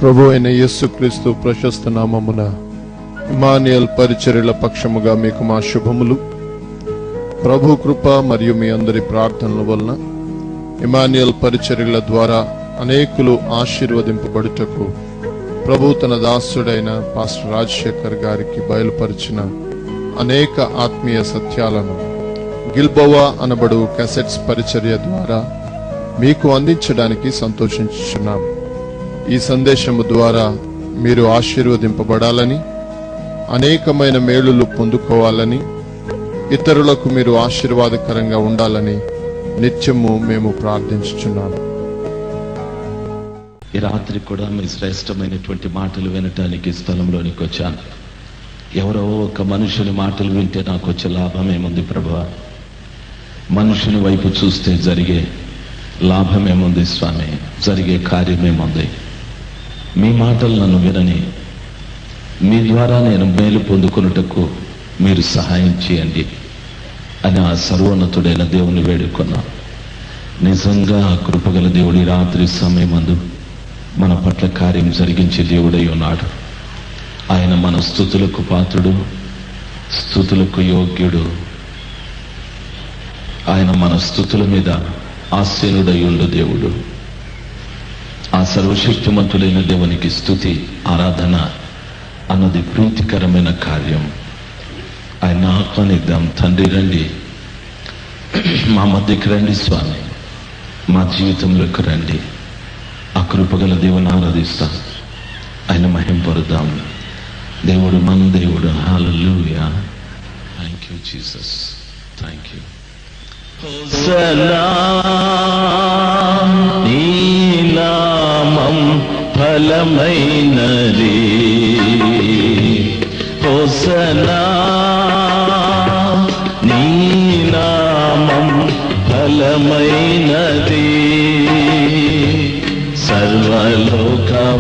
ప్రభు అయిన యేసుక్రీస్తు ప్రశస్త నామమున ఇమ్మానుయేల్ పరిచర్యల పక్షముగా మీకు మా శుభములు. ప్రభు కృప మరియు మీ అందరి ప్రార్థనల వలన ఇమ్మానుయేల్ పరిచర్యల ద్వారా అనేకులు ఆశీర్వదింపబడుటకు ప్రభు తన దాసుడైన పాస్టర్ రాజశేఖర్ గారికి బయలుపరిచిన అనేక ఆత్మీయ సత్యాలను గిల్బోవా అనబడు క్యాసెట్స్ పరిచర్య ద్వారా మీకు అందించడానికి సంతోషించుచున్నాం. ఈ సందేశము ద్వారా మీరు ఆశీర్వదింపబడాలని, అనేకమైన మేలులు పొందుకోవాలని, ఇతరులకు మీరు ఆశీర్వాదకరంగా ఉండాలని నిత్యము మేము ప్రార్థించుచున్నాము. ఈ రాత్రి కూడా మీ శ్రేష్టమైనటువంటి మాటలు వినటానికి స్థలంలోనికి వచ్చాను. ఎవరో ఒక మనుషుని మాటలు వింటే నాకు వచ్చే లాభం ఏముంది ప్రభువా? మనుషుని వైపు చూస్తే జరిగే లాభం ఏముంది స్వామి? జరిగే కార్యమేముంది? మీ మాటలు నన్ను వినని, మీ ద్వారా నేను మేలు పొందుకున్నటకు మీరు సహాయం చేయండి అని ఆ సర్వోన్నతుడైన దేవుని వేడుకున్నా. నిజంగా ఆ కృపగల దేవుడి రాత్రి సమయమందు మన పట్ల కార్యం జరిగించే దేవుడై ఉన్నాడు. ఆయన మన స్తుతులకు పాత్రుడు, స్తుతులకు యోగ్యుడు. ఆయన మన స్తుతుల మీద ఆసీనుడై ఉండు దేవుడు. ఆ సర్వశక్తిమంతుడైన దేవునికి స్తుతి, ఆరాధన అన్నది ప్రీతికరమైన కార్యం. ఆయన ఆహ్వానిద్దాం. తండ్రి రండి, మా మధ్యకి రండి స్వామి, మా జీవితంలోకి రండి. ఆ కృపగల దేవుని ఆరాధిస్తాం, ఆయన మహింపరుద్దాం. దేవుడు మన దేవుడు. Hallelujah. Thank you Jesus, thank you. నీ నామం ఫలమైనది, హోసనా నీ నామం ఫలమైనది. సర్వలోకవాసులు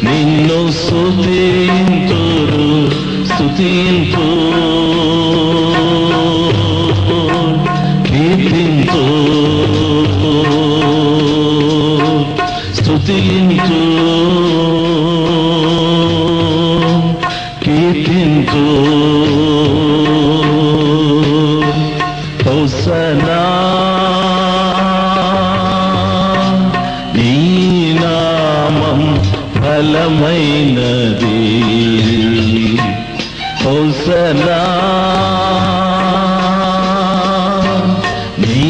నిన్ను స్తుతింతురు, స్తుతింతు కీర్తింతు స్తుతింతు కీర్తింతు. హోసనా నీ నామం ఫలమైనది, హోసనా నీ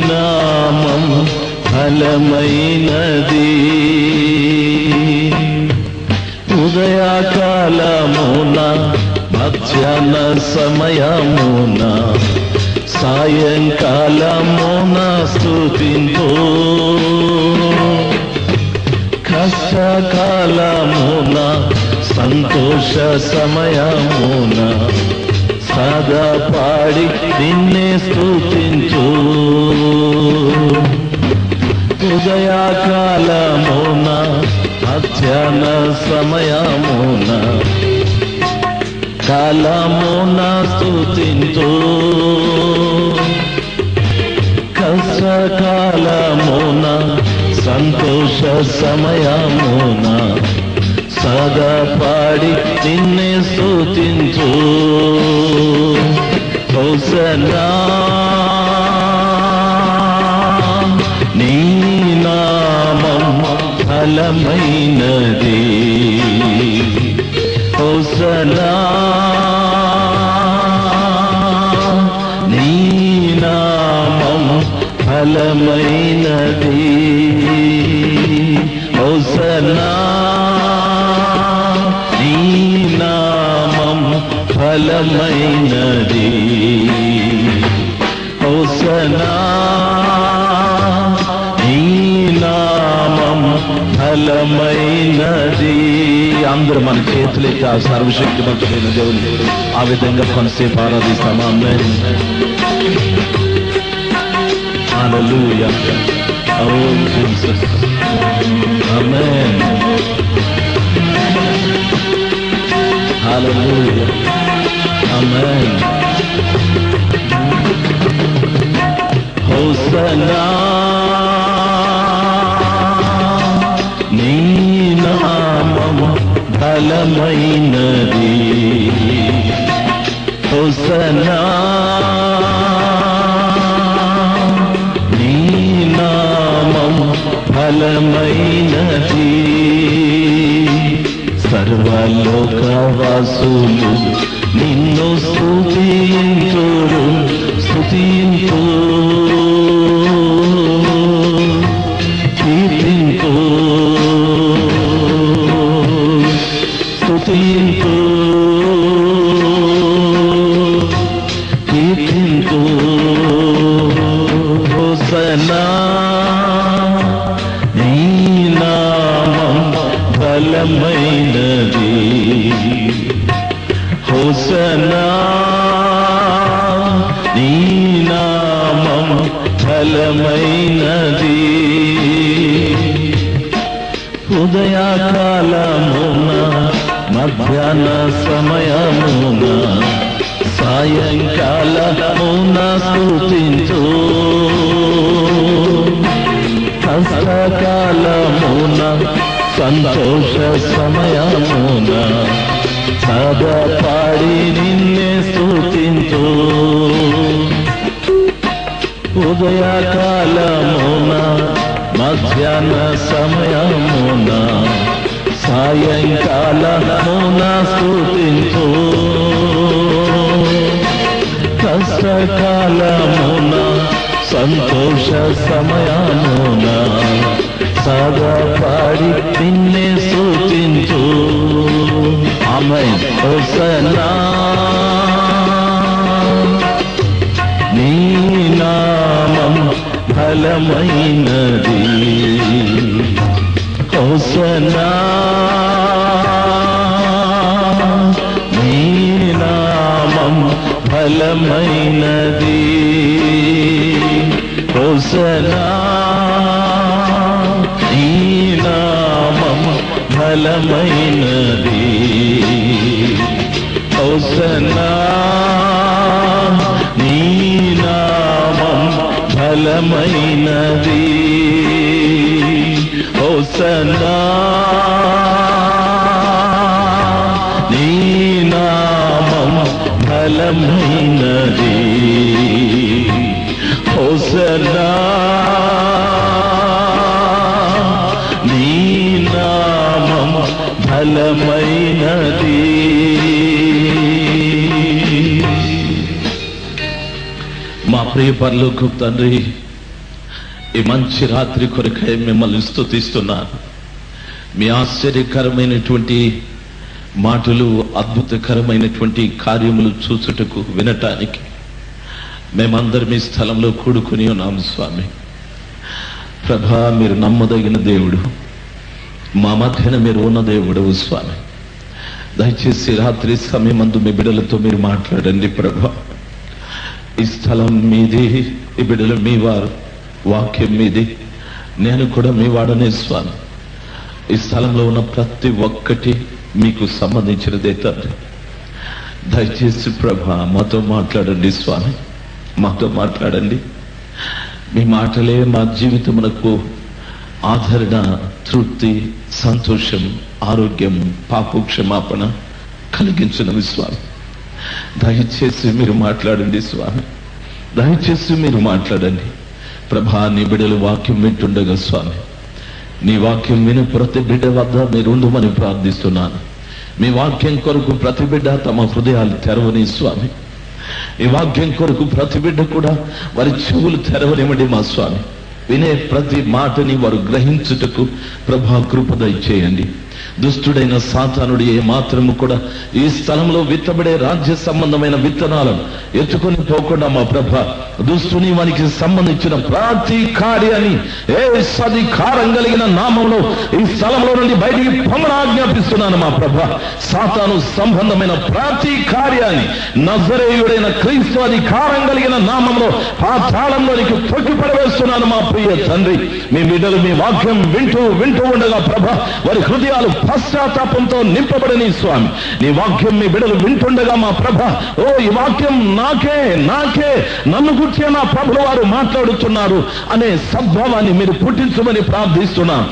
నామం ఫలమైనది. ఉదయకాలమున, మధ్యాహ్న సమయమున, సాయంకాలమున స్తుతింతు, కష్టకాలమున, సంతోష సమయమున సదా పాడి నిన్నే స్తుతించు. ఉదయకాలమున, మధ్యాహ్న సమయమున, కాలమున స్తుతించు, కష్టకాలమున, సంతోష సమయమున సదా పాడి నిన్నే స్తుతించు. హోసనా నీ నామం ఫలమైనది, హోసనా నీ నామం ఫలమైనది. హోసనా నీ నామం ఫలమైనది, హోసనా నీ నామం ఫలమైనది. అందరూ మన చేతులైతే ఆ సర్వశక్తిమంతుడైన దేవుని ఆ విధంగా కొంతసేపు ఆరాధిస్తామా? ఆమేన్. హల్లెలూయా. ఓ జీసస్, ఆమేన్. హల్లెలూయా, ఆమేన్. హోసనా నీ బలమైనది. హోసన్నా నీ నామం బలమైనది. సర్వలోకవాసులు నిన్ను స్తుతింతురు స్తుతింతు కీర్తింతు స్తుతింతు కీర్తింతు. హోసన్నా నీ నామం బలమైనది. హోసన్నా నీ నామం బలమైనది. ఉదయకాలమున మధ్యాహ్న సమయమున సాయంకాలమున స్తుతించు. కష్టకాలమున సంతోష సమయమున సదా పాడి నిన్నే స్తుతించు. ఉదయకాలమున మధ్యాహ్న సమయమున సాయంకాలమున స్తుతించు. కష్టకాలమున సంతోష సమయమున సదా పాడి నిన్నే స్తుతించు. ఆమేన్. హోసన్నా నీ నామం బలమైనది. హోసన్నా నీ నామం బలమైనది. హోసన్నా నీ నామం బలమైనది. హోసన్నా నీ నామం బలమైనది. హోసన్నా నీ నామం బలమైనది. హోసన్నా నీ నామం బలమైనది. మా ప్రియ పరలోకపు తండ్రి, ఈ మంచి రాత్రి కొరకై మిమ్మల్ని స్తుతిస్తున్నాను. మీ ఆశ్చర్యకరమైనటువంటి మాటలు, అద్భుతకరమైనటువంటి కార్యములు చూచుటకు వినటానికి మేమందరం మీ స్థలంలో కూడుకుని ఉన్నాము స్వామి. ప్రభా, మీరు నమ్మదగిన దేవుడు, మా మధ్యన మీరు ఉన్న దేవుడు స్వామి. దయచేసి రాత్రి సమయమందు మీ బిడ్డలతో మీరు మాట్లాడండి ప్రభా. ఈ స్థలం మీది, ఈ బిడ్డలు మీ వారు, వాక్యం మీది, నేను కూడా మీ వాడనే స్వామి. ఈ స్థలంలో ఉన్న ప్రతి ఒక్కటి మీకు సంబంధించినదే తండ్రి. దయచేసి ప్రభా మాతో మాట్లాడండి స్వామి, మాతో మాట్లాడండి. మీ మాటలే మా జీవితమునకు ఆదరణ, తృప్తి, సంతోషం, ఆరోగ్యం, పాపక్షమాపణ కలిగించినవి స్వామి. దయచేసి మీరు మాట్లాడండి స్వామి, దయచేసి మీరు మాట్లాడండి ప్రభా. నీ బిడ్డలు వాక్యం వింటుండగా స్వామి, నీ వాక్యం విని ప్రతి బిడ్డ వద్ద మీరు ఉండమని ప్రార్థిస్తున్నాను. మీ వాక్యం కొరకు ప్రతి బిడ్డ తమ హృదయాలు తెరవని స్వామి. ఈ వాక్యం కొరకు ప్రతి బిడ్డ కూడా వారి చెవులు తెరవనివ్వండి మా స్వామి. వినే ప్రతి మాటని వారు గ్రహించుటకు ప్రభా కృప దయచేయండి. దుష్టుడైన సాతానుడు ఏ మాత్రము కూడా ఈ స్థలంలో విత్తబడే రాజ్య సంబంధమైన విత్తనాలను ఎత్తుకొని పోకుండా మా ప్రభ, దుష్టుని వానికి సంబంధించిన ప్రతి కార్యాన్ని అధికారం కలిగిన నామంలో ఈ స్థలంలో నుండి బయటికి పొమ్మని ఆజ్ఞాపిస్తున్నాను మా ప్రభ. సాతాను సంబంధమైన ప్రతి కార్యాన్ని నజరేయుడైన క్రీస్తు అధికారం కలిగిన నామంలో పాతాళంలోనికి తొక్కి పడవేస్తున్నాను మా ప్రియ తండ్రి. మీ బిడ్డలు మీ వాక్యం వింటూ ఉండగా ప్రభ, వారి హృదయాలు హృదయాలు పశ్చాత్తాపంతో నింపబడని స్వామి. నీ వాక్యం మీ బిడ్డలు వింటుండగా మా ప్రభ, ఓ ఈ వాక్యం నాకే నన్ను గుర్చే నా ప్రభుల వారు మాట్లాడుతున్నారు అనే సద్భావాన్ని మీరు పుట్టించమని ప్రార్థిస్తున్నాను.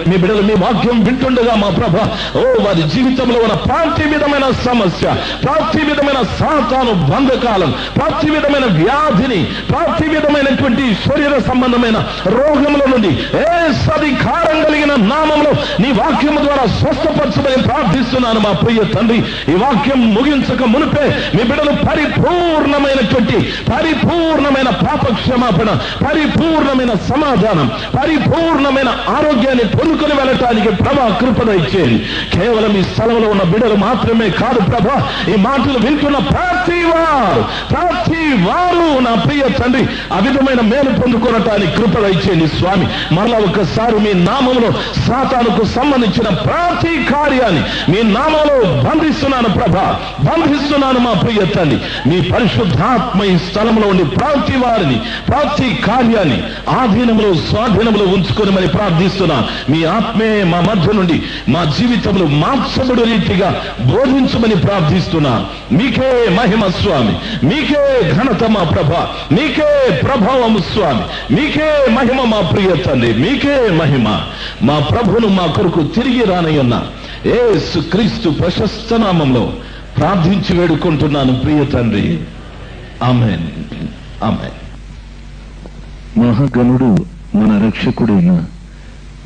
మీ బిడ్డలు మీ వాక్యం వింటుండగా మా ప్రభ, ఓ వారి జీవితంలో ఉన్న ప్రతి విధమైన సమస్య, ప్రతి విధమైన సాతాను బంధకాలం, ప్రతి విధమైన వ్యాధిని, ప్రతి విధమైనటువంటి శరీర సంబంధమైన రోగముల నుండి అధికారం కలిగిన నామంలో నీ వాక్యము ద్వారా స్వస్థపరచమని ప్రార్థిస్తున్నాను మా ప్రియ తండ్రి. ఈ వాక్యం ముగించక మునిపే మీ బిడ్డలు పరిపూర్ణమైన పాపక్షమాపణ, పరిపూర్ణమైన సమాధానం, పరిపూర్ణమైన ఆరోగ్యాన్ని పొందుకొని వెళ్ళటానికి ప్రభా కృపణ ఇచ్చేది. కేవలం ఈ స్థలంలో ఉన్న బిడ్డలు మాత్రమే కాదు ప్రభా, ఈ మాటలు వింటున్న ప్రతి వారు నా ప్రియ తండ్రి ఆ విధమైన మేలు పొందుకోవటానికి కృపణ ఇచ్చేయండి స్వామి. మరలా ఒకసారి మీ నామంలో సాతానుకు సంబంధించిన ప్రతి కార్యాన్ని మీ నామంలో బంధిస్తున్నాను ప్రభా, బంధిస్తున్నాను మా ప్రియ తండ్రి. మీ పరిశుద్ధాత్మ ఈ స్థలంలో ఉండి ప్రతి వారిని, ప్రతి కార్యాన్ని ఆధీనంలో స్వాధీనంలో ఉంచుకొని మరి ప్రార్థిస్తున్నా. మీ ఆత్మే మా మధ్య నుండి మా జీవితంలో మార్చబడు రీతిగా బోధించమని ప్రార్థిస్తున్నా. మీకే మహిమ స్వామి, మీకే ఘనత మా ప్రభ, మీకే ప్రభావము స్వామి, మీకే మహిమ మా ప్రియ తండ్రి, మీకే మహిమ. మా ప్రభును మా కొరకు తిరిగి రానయ్యున్న యేసు క్రీస్తు ప్రశస్త నామంలో ప్రార్థించి వేడుకుంటున్నాను ప్రియ తండ్రి. ఆమేన్, ఆమేన్. మహాగణుడు మన రక్షకుడైన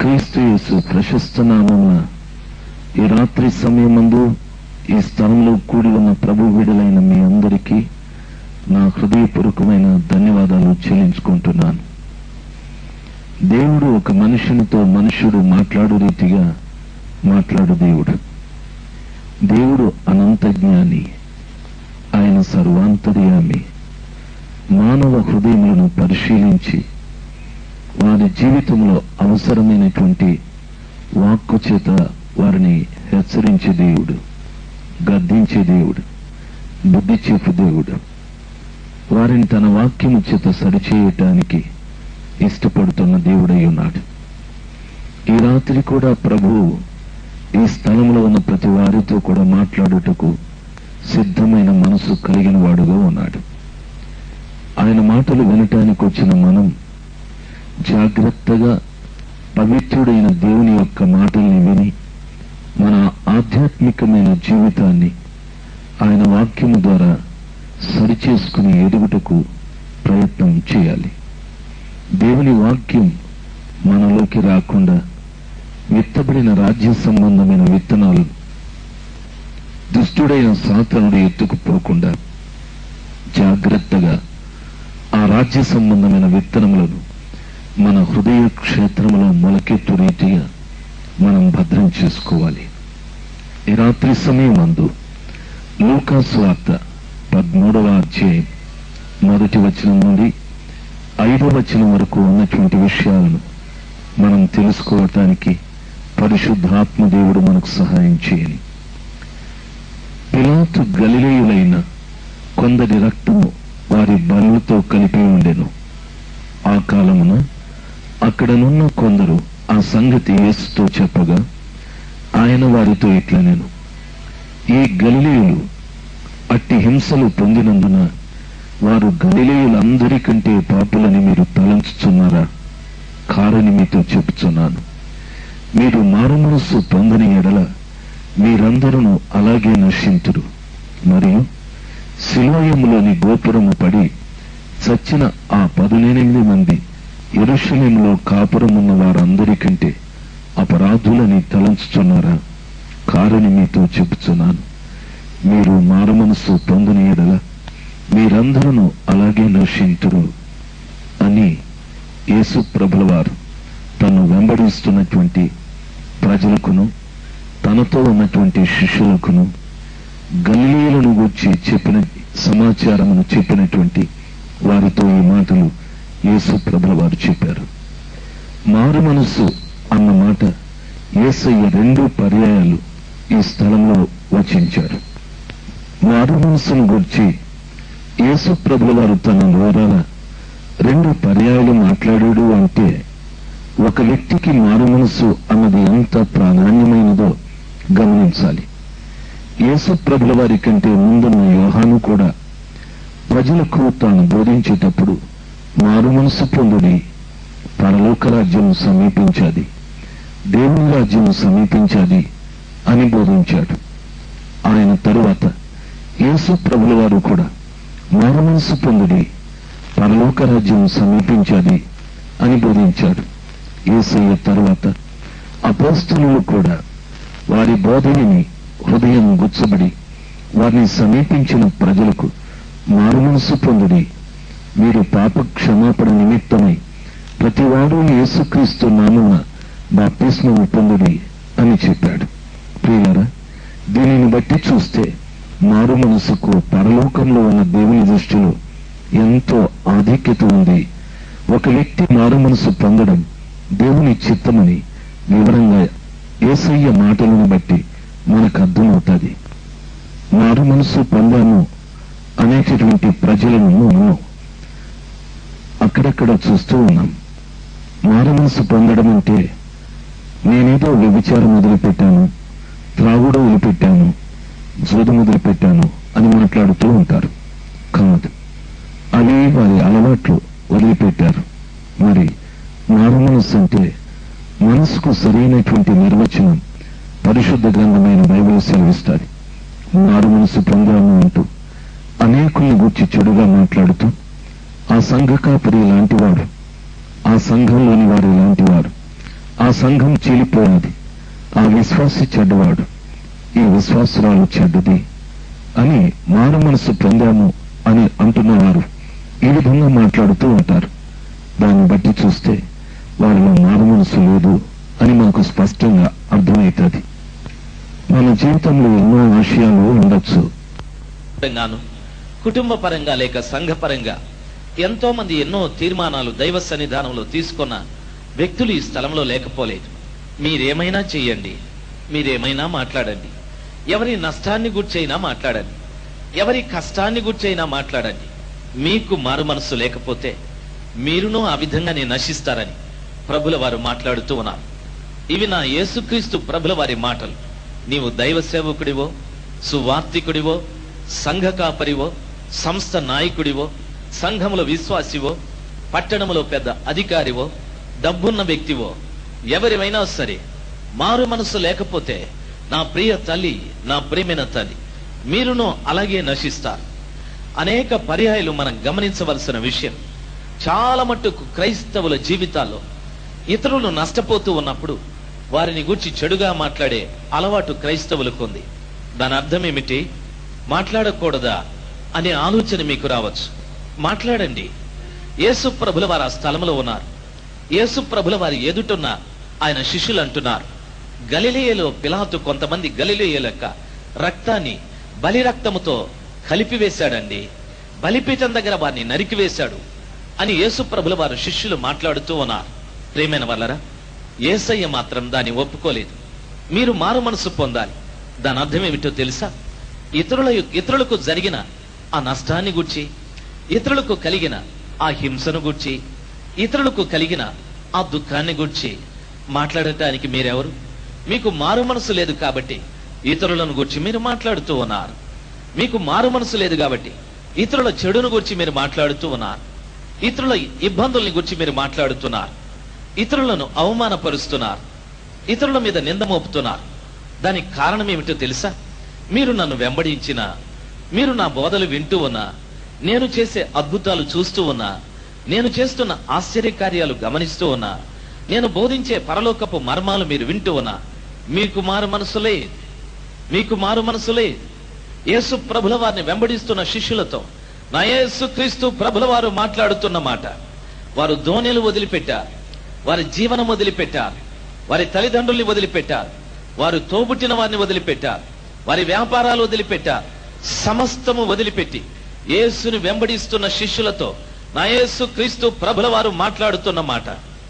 క్రీస్తు యేసు ప్రశస్త నామమున ఈ రాత్రి సమయమందు ఈ స్థలంలో కూడి ఉన్న ప్రభు బిడ్డలైన మీ అందరికీ నా హృదయపూర్వకమైన ధన్యవాదాలు చెల్లించుకుంటున్నాను. దేవుడు ఒక మనుషునితో మనుష్యుడు మాట్లాడు రీతిగా మాట్లాడు దేవుడు. దేవుడు అనంత జ్ఞాని, ఆయన సర్వాంతర్యామి. మానవ హృదయములను పరిశీలించి వారి జీవితంలో అవసరమైనటువంటి వాక్కు చేత వారిని హెచ్చరించే దేవుడు, గద్దించే దేవుడు, బుద్ధి చెప్పు దేవుడు. వారిని తన వాక్యము చేత సరిచేయటానికి ఇష్టపడుతున్న దేవుడై ఉన్నాడు. ఈ రాత్రి కూడా ప్రభువు ఈ స్థలంలో ఉన్న ప్రతి వారితో కూడా మాట్లాడుటకు సిద్ధమైన మనసు కలిగిన వాడుగా ఉన్నాడు. ఆయన మాటలు వినటానికి వచ్చిన మనం జాగ్రత్తగా పవిత్రుడైన దేవుని యొక్క మాటల్ని విని మన ఆధ్యాత్మికమైన జీవితాన్ని ఆయన వాక్యము ద్వారా సరిచేసుకుని ఎదుగుటకు ప్రయత్నం చేయాలి. దేవుని వాక్యం మనలోకి రాకుండా విత్తబడిన రాజ్య సంబంధమైన విత్తనాలు దుష్టుడైన సాతానుడు ఎత్తుకుపోకుండా జాగ్రత్తగా ఆ రాజ్య సంబంధమైన విత్తనములను మన హృదయ క్షేత్రములో మొలకెత్తు రీతిగా మనం భద్రం చేసుకోవాలి. ఈ రాత్రి సమయమందు లూకా సువార్త 13వ అధ్యాయం 1వ వచనం నుండి 5వ వచనం వరకు ఉన్నటువంటి విషయాలను మనం తెలుసుకోవటానికి పరిశుద్ధాత్మ దేవుడు మనకు సహాయం చేయని. పిలాతు గలిలయులైన కొందరి రక్తము వారి బలులతో కలిపి ఉండెను. ఆ కాలమున అక్కడనున్న కొందరు ఆ సంగతి యేసుతో చెప్పగా ఆయన వారితో ఇట్లనెను, ఈ గలిలయులు అట్టి హింసలు పొందినందున వారు గలిలయులందరికంటే పాపులని మీరు తలంచుచున్నారా? కారని మీతో చెప్పుచున్నాను. మీరు మారుమనస్సు పొందని ఎడల మీరందరూ అలాగే నశింతురు. మరియు సిలోయములోని గోపురము పడి చచ్చిన ఆ 18 మంది యెరూషలేములో కాపురమున్న వారందరికంటే అపరాధులని తలంచుచున్నారా? కారని మీతో చెప్పుచున్నాను. మీరు మారుమనస్సు పొందని ఎడల మీరందరూ అలాగే నశింతురు అని యేసు ప్రభుల వారు తను వెంబడిస్తున్నటువంటి ప్రజలకును తనతో ఉన్నటువంటి శిష్యులకును గలిలయలను గూర్చి చెప్పిన సమాచారమును చెప్పినటువంటి వారితో ఈ మాటలు యేసు ప్రభుల వారు చెప్పారు. మారు మనస్సు అన్న మాట యేసయ్య 2 పర్యాయాలు ఈ స్థలంలో వచించారు. మారు మనస్సును గూర్చి యేసు ప్రభుల వారు తన ద్వారాన 2 పర్యాయాలు మాట్లాడాడు అంటే ఒక వ్యక్తికి మారు మనస్సు అన్నది ఎంత ప్రాధాన్యమైనదో గమనించాలి. యేసు ప్రభుల వారి కంటే ముందున్న యోహాను కూడా ప్రజలకు తాను బోధించేటప్పుడు మారు మనసు పొందుడి, పరలోక రాజ్యం సమీపించాది, దేవుని రాజ్యం సమీపించాది అని బోధించాడు. ఆయన తరువాత యేసు ప్రభుల వారు కూడా మారు మనసు పొందుడి, పరలోక రాజ్యం సమీపించాది అని బోధించాడు. యేసయ్య తరువాత అపోస్తలులు కూడా వారి బోధనని హృదయం గుచ్చబడి వారిని సమీపించిన ప్రజలకు మారు మనసు పొందుడి, మీరు పాప క్షమాపణ నిమిత్తమై ప్రతివాడు యేసుక్రీస్తు నామమున బాప్తిస్మము పొందుడి అని చెప్పాడు. ప్రియులారా, దీనిని బట్టి చూస్తే మారు మనసుకు పరలోకంలో ఉన్న దేవుని దృష్టిలో ఎంతో ఆధిక్యత ఉంది. ఒక వ్యక్తి మారు మనసు పొందడం దేవుని చిత్తమని వివరంగా యేసయ్య మాటలను బట్టి మనకు అర్థమవుతుంది. మారు మనసు పొందాము అనేటటువంటి ప్రజలను మనం అక్కడక్కడ చూస్తూ ఉన్నాం. మారు మనసు పొందడం అంటే నేనేదో వ్యభిచారం మొదలుపెట్టాను, త్రాగుడు వదిలిపెట్టాను, జోదు మొదలుపెట్టాను అని మాట్లాడుతూ ఉంటారు. కాదు, అవి వారి అలవాట్లు వదిలిపెట్టారు. మరి మారు మనస్సు అంటే మనసుకు సరైనటువంటి నిర్వచనం పరిశుద్ధ గ్రంథమైన బైబిల్ సెలవిస్తుంది. మారు మనసు పొందాము అంటూ అనేకుల్ని గూర్చి చెడుగా మాట్లాడుతూ ఆ సంఘ కాపరి లాంటివాడు, ఆ సంఘంలోని వారు లాంటివాడు, ఆ సంఘం చీలిపోయినది, ఆ విశ్వాసి చెడ్డవాడు, ఈ విశ్వాసురాలు చెడ్డది అని మారు మనసు పొందాము అని అంటున్నవారు ఈ విధంగా మాట్లాడుతూ ఉంటారు. దాన్ని బట్టి చూస్తే వారిలో మారు మనసు లేదు అని మనకు స్పష్టంగా అర్థమవుతుంది. మన జీవితంలో ఎన్నో విషయాలు ఉండొచ్చు. కుటుంబ పరంగా లేక సంఘ పరంగా ఎంతో మంది ఎన్నో తీర్మానాలు దైవ సన్నిధానంలో తీసుకున్న వ్యక్తులు ఈ స్థలంలో లేకపోలేదు. మీరేమైనా చెయ్యండి, మీరేమైనా మాట్లాడండి, ఎవరి నష్టాన్ని గుర్చైనా మాట్లాడండి, ఎవరి కష్టాన్ని గుర్చైనా మాట్లాడండి, మీకు మారు మనస్సు లేకపోతే మీరును ఆ విధంగానే నశిస్తారని ప్రభుల వారు మాట్లాడుతూ ఉన్నారు. ఇవి నా యేసుక్రీస్తు ప్రభుల వారి మాటలు. నీవు దైవ సేవకుడివో, సువార్తికుడివో, సంఘ కాపరివో, సంస్థ నాయకుడివో, సంఘములో విశ్వాసివో, పట్టణములో పెద్ద అధికారివో, డబ్బున్న వ్యక్తివో, ఎవరివైనా సరే మారు మనసు లేకపోతే నా ప్రియ తల్లి, నా ప్రియమైన తల్లి, మీరును అలాగే నశిస్తారు. అనేక పర్యాయాలు మనం గమనించవలసిన విషయం, చాలా మట్టుకు క్రైస్తవుల జీవితాల్లో ఇతరులు నష్టపోతూ ఉన్నప్పుడు వారిని గూర్చి చెడుగా మాట్లాడే అలవాటు క్రైస్తవులకు ఉంది. దాని అర్థం ఏమిటి? మాట్లాడకూడదా అనే ఆలోచన మీకు రావచ్చు. మాట్లాడండి. యేసు ప్రభుల వారు ఆ స్థలంలో ఉన్నారు. యేసు ప్రభుల వారి ఎదుటున్న ఆయన శిష్యులు అంటున్నారు, గలిలయలో పిలాతు కొంతమంది గలిలయ యొక్క రక్తాన్ని బలి రక్తముతో కలిపివేశాడండి, బలిపీఠం దగ్గర వారిని నరికివేశాడు అని యేసు ప్రభుల వారు శిష్యులు మాట్లాడుతూ ఉన్నారు. ప్రియమైన వాళ్ళరా, యేసయ్య మాత్రం దాన్ని ఒప్పుకోలేదు. మీరు మారు మనసు పొందాలి. దాని అర్థం ఏమిటో తెలుసా? ఇతరులకు జరిగిన ఆ నష్టాన్ని గుర్చి, ఇతరులకు కలిగిన ఆ హింసను గుర్చి, ఇతరులకు కలిగిన ఆ దుఃఖాన్ని గుర్చి మాట్లాడటానికి మీరెవరు? మీకు మారు మనసు లేదు కాబట్టి ఇతరులను గురించి మీరు మాట్లాడుతూ ఉన్నారు. మీకు మారు మనసు లేదు కాబట్టి ఇతరుల చెడును గురించి మీరు మాట్లాడుతూ ఉన్నారు. ఇతరుల ఇబ్బందుల్ని గురించి మీరు మాట్లాడుతున్నారు. ఇతరులను అవమానపరుస్తున్నారు. ఇతరుల మీద నింద మోపుతున్నారు. దానికి కారణం ఏమిటో తెలుసా? మీరు నన్ను వెంబడించినా, మీరు నా బోధలు వింటూ ఉన్నా, నేను చేసే అద్భుతాలు చూస్తూ ఉన్నా, నేను చేస్తున్న ఆశ్చర్యకార్యాలు గమనిస్తూ ఉన్నా, నేను బోధించే పరలోకపు మర్మాలు మీరు వింటూ ఉన్నా, మీకు మారు మనసులే, మీకు మారు మనసులే. యేసు ప్రభుల వారిని వెంబడిస్తున్న శిష్యులతో నా యేసు క్రీస్తు ప్రభుల వారు మాట్లాడుతున్న మాట, వారు దోణెలు వదిలిపెట్టారు, వారి జీవనం వదిలిపెట్టారు, వారి తల్లిదండ్రుల్ని వదిలిపెట్టారు, వారు తోబుట్టిన వారిని వదిలిపెట్టారు, వారి వ్యాపారాలు వదిలిపెట్టారు, సమస్తము వదిలిపెట్టి యేసుని వెంబడిస్తున్న శిష్యులతో నా యేసు క్రీస్తు ప్రభుల వారు మాట్లాడుతున్న మాట,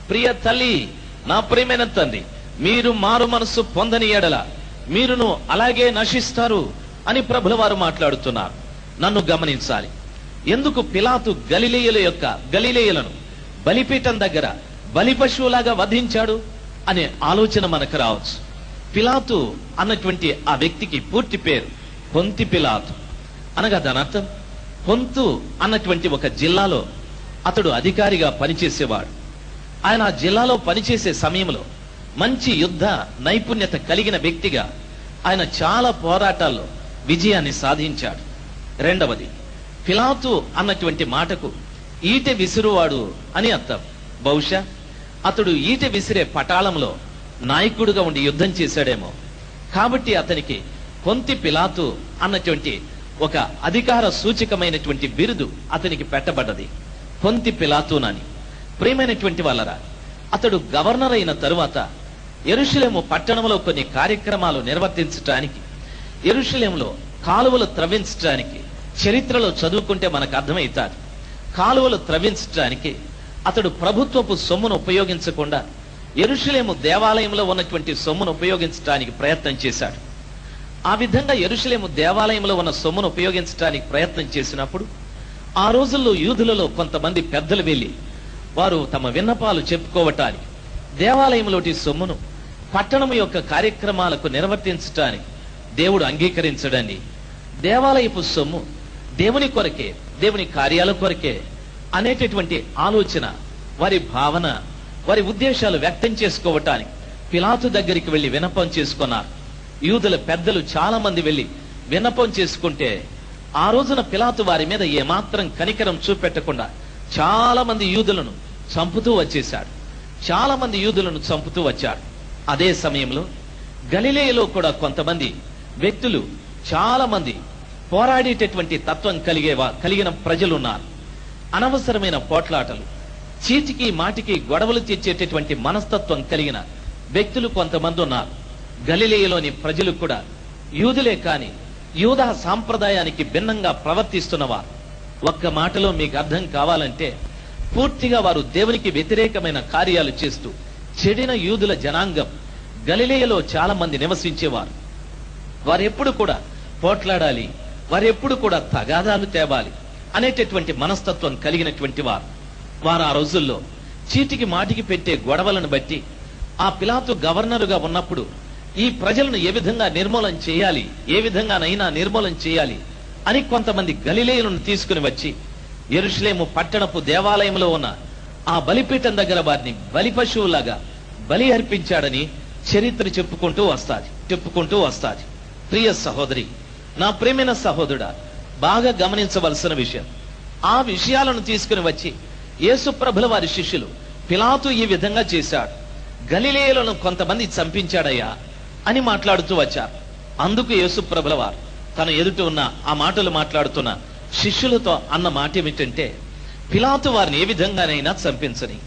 ప్రియ తల్లి, నా ప్రియమైన తండ్రి, మీరు మారు మనసు పొందని ఎడల మీరును అలాగే నశిస్తారు అని ప్రభుల వారు మాట్లాడుతున్నారు. నన్ను గమనించాలి. ఎందుకు పిలాతు గలిలయలను బలిపీఠం దగ్గర బలి పశువులాగా వధించాడు అనే ఆలోచన మనకు రావచ్చు. పిలాతు అన్నటువంటి ఆ వ్యక్తికి పూర్తి పేరు పొంతి పిలాతు. అనగా దాని అర్థం, పొంతు అన్నటువంటి ఒక జిల్లాలో అతడు అధికారిగా పనిచేసేవాడు. ఆయన ఆ జిల్లాలో పనిచేసే సమయంలో మంచి యుద్ధ నైపుణ్యత కలిగిన వ్యక్తిగా ఆయన చాలా పోరాటాల్లో విజయాన్ని సాధించాడు. రెండవది, పిలాతు అన్నటువంటి మాటకు ఈటె విసురువాడు అని అర్థం. బహుశా అతడు ఈటె విసిరే పటాళంలో నాయకుడుగా ఉండి యుద్ధం చేశాడేమో. కాబట్టి అతనికి పొంతి పిలాతు అన్నటువంటి ఒక అధికార సూచకమైనటువంటి బిరుదు అతనికి పెట్టబడ్డది, పొంతి పిలాతునని. ప్రియమైనటువంటి వాళ్ళరా, అతడు గవర్నర్ అయిన తరువాత యెరూషలేము పట్టణంలో కొన్ని కార్యక్రమాలు నిర్వర్తించడానికి, యెరూషలేములో కాలువలు త్రవ్వించడానికి, చరిత్రలో చదువుకుంటే మనకు అర్థమవుతాది, కాలువలు త్రవ్వించడానికి అతడు ప్రభుత్వపు సొమ్మును ఉపయోగించకుండా యెరూషలేము దేవాలయంలో ఉన్నటువంటి సొమ్మును ఉపయోగించడానికి ప్రయత్నం చేశాడు. ఆ విధంగా యెరూషలేము దేవాలయంలో ఉన్న సొమ్మును ఉపయోగించడానికి ప్రయత్నం చేసినప్పుడు ఆ రోజుల్లో యూదులలో కొంతమంది పెద్దలు వెళ్లి వారు తమ విన్నపాలు చెప్పుకోవటానికి దేవాలయంలోటి సొమ్మును పట్టణం యొక్క కార్యక్రమాలకు నిర్వర్తించటానికి దేవుడు అంగీకరించడండి. దేవాలయపు సొమ్ము దేవుని కొరకే, దేవుని కార్యాల కొరకే అనేటటువంటి ఆలోచన, వారి భావన, వారి ఉద్దేశాలు వ్యక్తం చేసుకోవటానికి పిలాతు దగ్గరికి వెళ్లి విన్నపం చేసుకున్నారు. యూదుల పెద్దలు చాలా మంది వెళ్లి విన్నపం చేసుకుంటే ఆ రోజున పిలాతు వారి మీద ఏమాత్రం కనికరం చూపెట్టకుండా చాలా మంది యూదులను చంపుతూ వచ్చేశాడు. చాలా మంది యూదులను చంపుతూ వచ్చాడు. అదే సమయంలో గలిలయలో కూడా కొంతమంది వ్యక్తులు, చాలా మంది పోరాడేటటువంటి తత్వం కలిగిన ప్రజలున్నారు. అనవసరమైన పోట్లాటలు, చీటికి మాటికి గొడవలు తెచ్చేటటువంటి మనస్తత్వం కలిగిన వ్యక్తులు కొంతమంది ఉన్నారు. గలిలయలోని ప్రజలు కూడా యూదులే కాని యూదా సాంప్రదాయానికి భిన్నంగా ప్రవర్తిస్తున్నవారు. ఒక్క మాటలో మీకు అర్థం కావాలంటే, పూర్తిగా వారు దేవునికి వ్యతిరేకమైన కార్యాలు చేస్తూ చెడిన యూదుల జనాంగం గలిలయలో చాలా మంది నివసించేవారు. వారెప్పుడు కూడా పోట్లాడాలి, వారెప్పుడు కూడా తగాదాలు తేవాలి అనేటటువంటి మనస్తత్వం కలిగినటువంటి వారు. వారు ఆ రోజుల్లో చీటికి మాటికి పెట్టే గొడవలను బట్టి ఆ పిలాతు గవర్నరుగా ఉన్నప్పుడు ఈ ప్రజలను ఏ విధంగా నిర్మూలన చేయాలి, ఏ విధంగానైనా నిర్మూలన చేయాలి అని కొంతమంది గలిలయులను తీసుకుని వచ్చి యెరూషలేము పట్టణపు దేవాలయంలో ఉన్న ఆ బలిపీఠం దగ్గర వారిని బలి పశువులాగా బలి అర్పించాడని చరిత్ర చెప్పుకుంటూ వస్తాది. ప్రియ సహోదరి, నా ప్రేమైన సహోదరుడా, బాగా గమనించవలసిన విషయం, ఆ విషయాలను తీసుకుని వచ్చి యేసు ప్రభుల వారి శిష్యులు పిలాతు ఈ విధంగా చేశాడు, గలిలయలను కొంతమంది చంపించాడయ్యా అని మాట్లాడుతూ వచ్చారు. అందుకు యేసు ప్రభుల వారు తన ఎదుట ఉన్న ఆ మాటలు మాట్లాడుతున్న శిష్యులతో అన్న మాట ఏమిటంటే, పిలాతు వారిని ఏ విధంగానైనా చంపించని,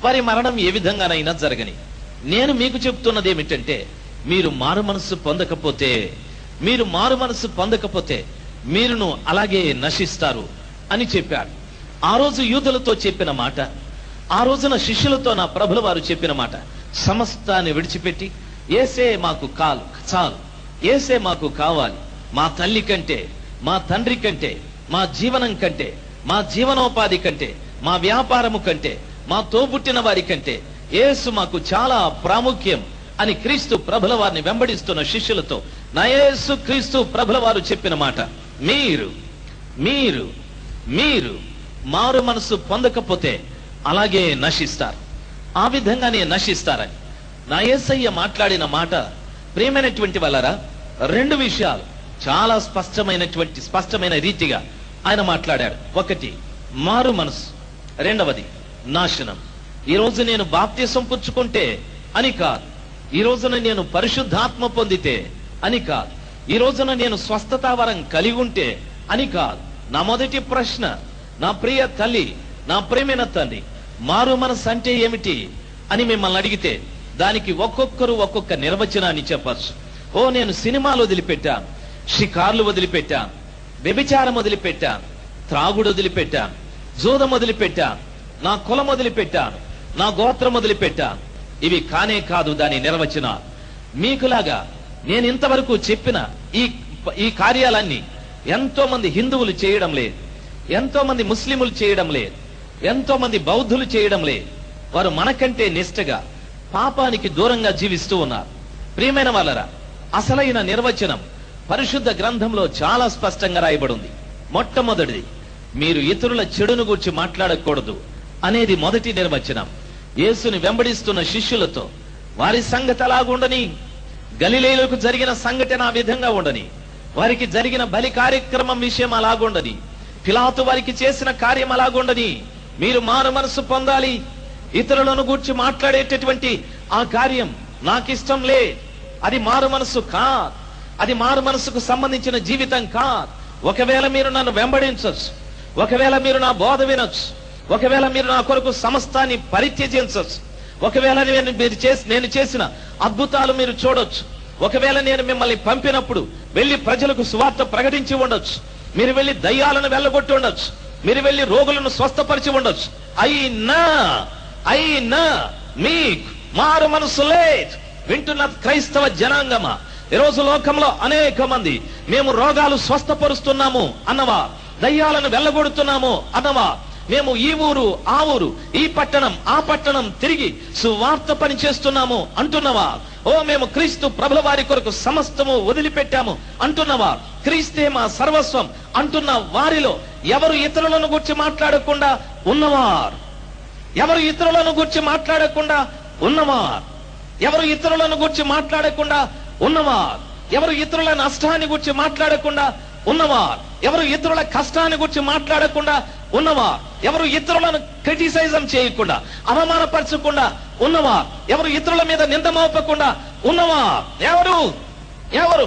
వారి మరణం ఏ విధంగానైనా జరగని, నేను మీకు చెప్తున్నది ఏమిటంటే, మీరు మారు మనస్సు పొందకపోతే మీరును అలాగే నశిస్తారు అని చెప్పాడు. ఆ రోజు యూదులతో చెప్పిన మాట, ఆ రోజున శిష్యులతో నా ప్రభుల వారు చెప్పిన మాట, సమస్తాన్ని విడిచిపెట్టి యేసే మాకు చాలు, యేసే మాకు కావాలి, మా తల్లి కంటే, మా తండ్రి కంటే, మా జీవనం కంటే, మా జీవనోపాధి కంటే, మా వ్యాపారము కంటే, మా తోబుట్టిన వారి కంటే యేసు మాకు చాలా ప్రాముఖ్యం అని క్రీస్తు ప్రభుల వారిని వెంబడిస్తున్న శిష్యులతో నా యేసు క్రీస్తు ప్రభుల వారు చెప్పిన మాట, మీరు మారు మనసు పొందకపోతే అలాగే నశిస్తారు, ఆ విధంగానే నశిస్తారని నా యేసయ్య మాట్లాడిన మాట. ప్రియమైనటువంటి వాళ్ళరా, రెండు విషయాలు చాలా స్పష్టమైన రీతిగా ఆయన మాట్లాడాడు. ఒకటి మారు మనసు, రెండవది నాశనం. ఈ రోజు నేను బాప్తిసం పుచ్చుకుంటే అని కాదు, ఈ రోజున నేను పరిశుద్ధాత్మ పొందితే అని కాదు, ఈ రోజున నేను స్వస్థతా వరం కలిగి ఉంటే అని కాదు. నా మొదటి ప్రశ్న, నా ప్రియ తల్లి, నా ప్రేమైన తండ్రి, మారు మనసు అంటే ఏమిటి అని మిమ్మల్ని అడిగితే దానికి ఒక్కొక్కరు ఒక్కొక్క నిర్వచనాన్ని చెప్పచ్చు. నేను సినిమాలు వదిలిపెట్టాను, షికార్లు వదిలిపెట్టాను, వ్యభిచారం వదిలిపెట్టాను, త్రాగుడు వదిలిపెట్టాను, జూదం వదిలిపెట్టాను, నా కులం వదిలిపెట్టాను, నా గోత్రం వదిలిపెట్టాను. ఇవి కానే కాదు దాని నిర్వచనాలు. మీకులాగా నేను ఇంతవరకు చెప్పిన ఈ కార్యాలన్నీ ఎంతో మంది హిందువులు చేయడం లేదు, ఎంతో మంది ముస్లిములు చేయడం లేదు, ఎంతో మంది బౌద్ధులు చేయడం లేదు. వారు మనకంటే నిష్ఠగా పాపానికి దూరంగా జీవిస్తూ ఉన్నారు. ప్రియమైన వాళ్ళరా, అసలైన నిర్వచనం పరిశుద్ధ గ్రంథంలో చాలా స్పష్టంగా రాయబడి ఉంది. మొట్టమొదటిది, మీరు ఇతరుల చెడును గురించి మాట్లాడకూడదు అనేది మొదటి నిర్వచనం. యేసుని వెంబడిస్తున్న శిష్యులతో వారి సంగతి అలాగుండని, గలిలయలకు జరిగిన సంఘటన ఆ విధంగా ఉండని, వారికి జరిగిన బలి కార్యక్రమం విషయం అలాగుండని, పిలాతు వారికి చేసిన కార్యం అలాగుండని, మీరు మారు మనసు పొందాలి. ఇతరులను గూర్చి మాట్లాడేటటువంటి ఆ కార్యం నాకిష్టం లే, అది మారు మనసు కాదు, అది మారు మనసుకు సంబంధించిన జీవితం కాదు. ఒకవేళ మీరు నన్ను వెంబడించవచ్చు, ఒకవేళ మీరు నా బోధ వినొచ్చు, ఒకవేళ మీరు నా కొరకు సమస్తాన్ని పరిత్యజించవచ్చు, ఒకవేళ నేను చేసిన అద్భుతాలు మీరు చూడొచ్చు, ఒకవేళ నేను మిమ్మల్ని పంపినప్పుడు వెళ్లి ప్రజలకు సువార్త ప్రకటించి ఉండొచ్చు, మీరు వెళ్లి దయ్యాలను వెళ్ళగొట్టి ఉండొచ్చు, మీరు వెళ్లి రోగులను స్వస్థపరిచి ఉండొచ్చు. అయినా మీకు మారు మనసు లేదు. వింటున్న క్రైస్తవ జనాంగమా, ఈరోజు లోకంలో అనేక మంది మేము రోగాలు స్వస్థపరుస్తున్నాము అన్నవా, దయ్యాలను వెళ్ళగొడుతున్నాము అన్నవా, మేము ఈ ఊరు ఆ ఊరు, ఈ పట్టణం ఆ పట్టణం తిరిగి సువార్త పని చేస్తున్నాము అంటున్నవా? ఓ మేము క్రీస్తు ప్రభుల వారి కొరకు సమస్తము వదిలిపెట్టాము అంటున్నవా? క్రీస్తే మా సర్వస్వం అంటున్న వారిలో ఎవరు ఇతరులను గురించి మాట్లాడకుండా ఉన్నవారు? ఎవరు ఇతరులను గురించి మాట్లాడకుండా ఉన్నవారు? ఎవరు ఇతరులను గురించి మాట్లాడకుండా ఉన్నవారు? ఎవరు ఇతరుల నష్టాన్ని గురించి మాట్లాడకుండా ఉన్నవారు? ఎవరు ఇతరుల కష్టాన్ని గురించి మాట్లాడకుండా ఉన్నవారు? ఎవరు ఇతరులను క్రిటిసైజం చేయకుండా, అవమానపరచకుండా ఉన్నవారు? ఎవరు ఇతరుల మీద నింద మోపకుండా ఉన్నవారు? ఎవరు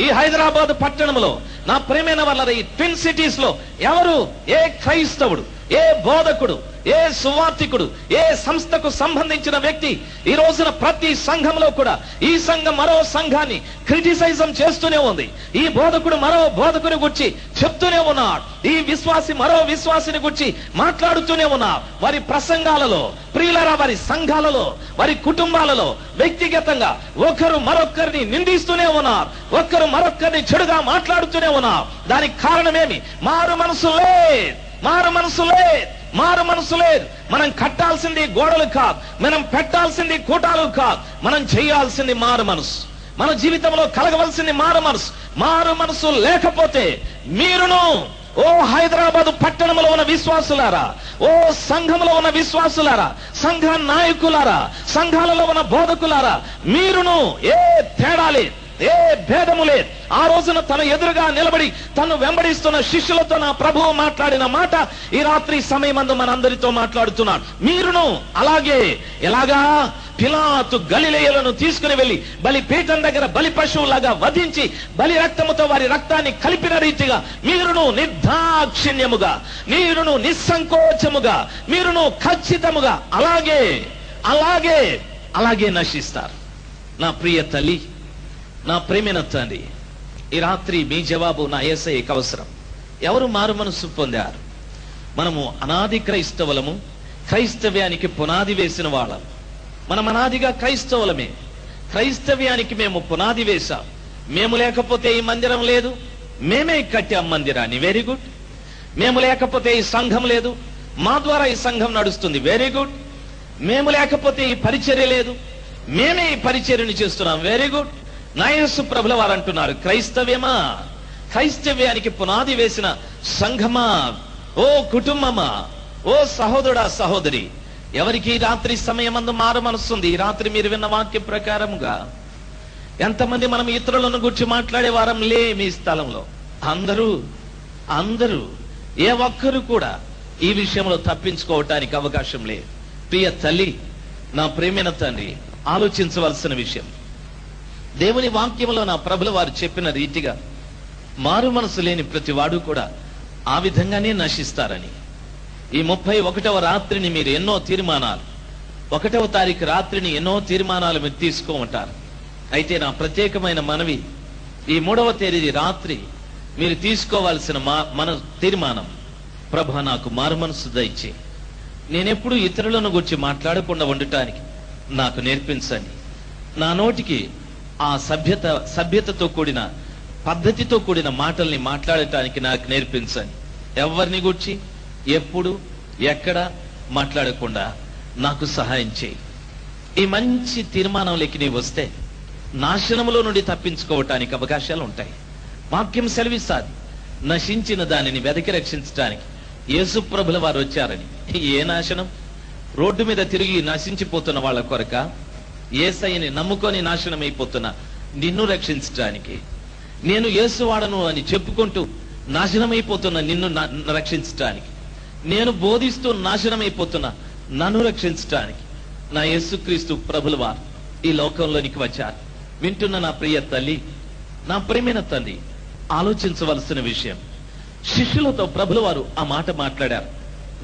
ఈ హైదరాబాద్ పట్టణంలో, నా ప్రియమైన వాళ్ళ ఈ ట్విన్ సిటీస్ లో ఎవరు, ఏ క్రైస్తవుడు, ఏ బోధకుడు, ఏ సువార్తికుడు, ఏ సంస్థకు సంబంధించిన వ్యక్తి ఈ రోజున ప్రతి సంఘంలో కూడా ఈ సంఘం మరో సంఘాన్ని క్రిటిసైజం చేస్తూనే ఉంది, ఈ బోధకుడు మరో బోధకుని గురించి చెప్తూనే ఉన్నాడు, ఈ విశ్వాసి మరో విశ్వాసిని గురించి మాట్లాడుతూనే ఉన్నాడు. వారి ప్రసంగాలలో, ప్రియులరా, వారి సంఘాలలో, వారి కుటుంబాలలో వ్యక్తిగతంగా ఒకరు మరొకరిని నిందిస్తూనే ఉన్నారు, ఒక్కరు మరొకరిని చెడుగా మాట్లాడుతూనే ఉన్నారు. దానికి కారణమేమి? మారు మనసు లేదు, మారు మనసు లేదు, మారు మనసు లేదు. మనం కట్టాల్సింది గోడలు కాదు, మనం పెట్టాల్సింది కూటాలు కాదు, మనం చేయాల్సింది మారు మనసు. మన జీవితంలో కలగవలసింది మారు మనసు. మారు మనసు లేకపోతే మీరును, ఓ హైదరాబాదు పట్టణంలో ఉన్న విశ్వాసులారా, ఓ సంఘంలో ఉన్న విశ్వాసులారా, సంఘ నాయకులారా, సంఘాలలో ఉన్న బోధకులారా, మీరును ఏ తేడా లేదు, ఏ భేదము లేదు. ఆ రోజున తన ఎదురుగా నిలబడి తను వెంబడిస్తున్న శిష్యులతో నా ప్రభువు మాట్లాడిన మాట ఈ రాత్రి సమయమందు మనందరితో మాట్లాడుతున్నాడు. మీరును అలాగే, ఎలాగా? పిలాతు గలిలయలను తీసుకుని వెళ్లి బలి పీఠం దగ్గర బలి పశువులాగా వధించి బలి రక్తముతో వారి రక్తాన్ని కలిపిన రీతిగా మీరును నిర్దాక్షిణ్యముగా, మీరును నిస్సంకోచముగా, మీరును ఖచ్చితముగా అలాగే అలాగే అలాగే నశిస్తారు. నా ప్రియ తల్లి, నా ప్రేమైన తండ్రి, ఈ రాత్రి మీ జవాబు నా యేసయ్యకు అవసరం. ఎవరు మారు మనసు పొందారు? మనము అనాది క్రైస్తవులము, క్రైస్తవ్యానికి పునాది వేసిన వాళ్ళం. మనం అనాదిగా క్రైస్తవులమే, క్రైస్తవ్యానికి మేము పునాది వేశాం. మేము లేకపోతే ఈ మందిరం లేదు, మేమే కట్టాం మందిరాన్ని. Very good. మేము లేకపోతే ఈ సంఘం లేదు, మా ద్వారా ఈ సంఘం నడుస్తుంది. Very good. మేము లేకపోతే ఈ పరిచర్య లేదు, మేమే ఈ పరిచర్యను చేస్తున్నాం. Very good. నా యేసు ప్రభుల వారు అంటున్నారు, క్రైస్తవ్యమా, క్రైస్తవ్యానికి పునాది వేసిన సంఘమా, ఓ కుటుంబమా, ఓ సహోదరుడా సహోదరి, ఎవరికి రాత్రి సమయమందు మారు మనసుంది? ఈ రాత్రి మీరు విన్న వాక్య ప్రకారముగా ఎంతమంది మనం ఇతరులను గురించి మాట్లాడే వారం లే మీ స్థలంలో? అందరూ ఏ ఒక్కరు కూడా ఈ విషయంలో తప్పించుకోవటానికి అవకాశం లేదు. ప్రియ తల్లి, నా ప్రేమైన తండ్రి, ఆలోచించవలసిన విషయం, దేవుని వాక్యంలో నా ప్రభుల వారు చెప్పిన రీతిగా మారు మనసు లేని ప్రతి వాడు కూడా ఆ విధంగానే నశిస్తారని. ఈ 31వ రాత్రిని మీరు ఎన్నో తీర్మానాలు, 1వ తారీఖు రాత్రిని ఎన్నో తీర్మానాలు మీరు తీసుకోమంటారు. అయితే నా ప్రత్యేకమైన మనవి, ఈ 3వ తేదీ రాత్రి మీరు తీసుకోవాల్సిన మన తీర్మానం, ప్రభు నాకు మారు మనసు దయచే, నేనెప్పుడు ఇతరులను గురించి మాట్లాడకుండా ఉండటానికి నాకు నేర్పించండి. నా నోటికి ఆ సభ్యతతో కూడిన, పద్ధతితో కూడిన మాటల్ని మాట్లాడటానికి నాకు నేర్పించండి. ఎవరిని గురించి, ఎప్పుడు, ఎక్కడ మాట్లాడకుండా నాకు సహాయం చేయి. ఈ మంచి తీర్మానంలోకి నీవు వస్తే నాశనములో నుండి తప్పించుకోవటానికి అవకాశాలు ఉంటాయి. వాక్యం సెలవిస్తాది, నశించిన దానిని వెదకి రక్షించడానికి యేసు ప్రభుల వారు వచ్చారని. ఏ నాశనం? రోడ్డు మీద తిరిగి నశించిపోతున్న వాళ్ళ కొరక, యేసయ్యని నమ్ముకొని నాశనమైపోతున్న నిన్ను రక్షించడానికి. నేను యేసువాడను అని చెప్పుకుంటూ నాశనమైపోతున్న నిన్ను రక్షించడానికి, నేను బోధిస్తూ నాశనమైపోతున్న నన్ను రక్షించడానికి నా యేసుక్రీస్తు ప్రభుల వారు ఈ లోకంలోనికి వచ్చారు. వింటున్న నా ప్రియ తల్లి, నా ప్రియమైన తల్లి, ఆలోచించవలసిన విషయం. శిష్యులతో ప్రభుల వారు ఆ మాట మాట్లాడారు.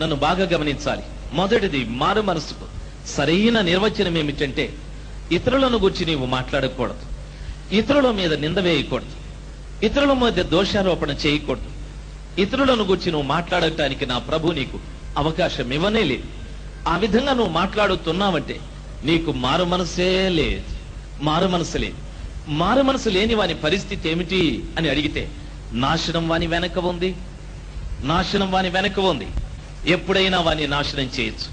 నన్ను బాగా గమనించాలి. మొదటిది, మారు మనసుకు సరైన నిర్వచనం ఏమిటంటే, ఇతరులను గురించి నీవు మాట్లాడకూడదు, ఇతరుల మీద నింద వేయకూడదు, ఇతరుల మధ్య దోషారోపణ చేయకూడదు. ఇతరులను గురించి నువ్వు మాట్లాడటానికి నా ప్రభు నీకు అవకాశం ఇవ్వనే లేదు. ఆ విధంగా నువ్వు మాట్లాడుతున్నావంటే నీకు మారు మనసే లేదు. మారు మనసు లేదు. మారు మనసు లేని వాని పరిస్థితి ఏమిటి అని అడిగితే, నాశనం వాని వెనక ఉంది. నాశనం వాని వెనక ఉంది. ఎప్పుడైనా వాని నాశనం చేయొచ్చు,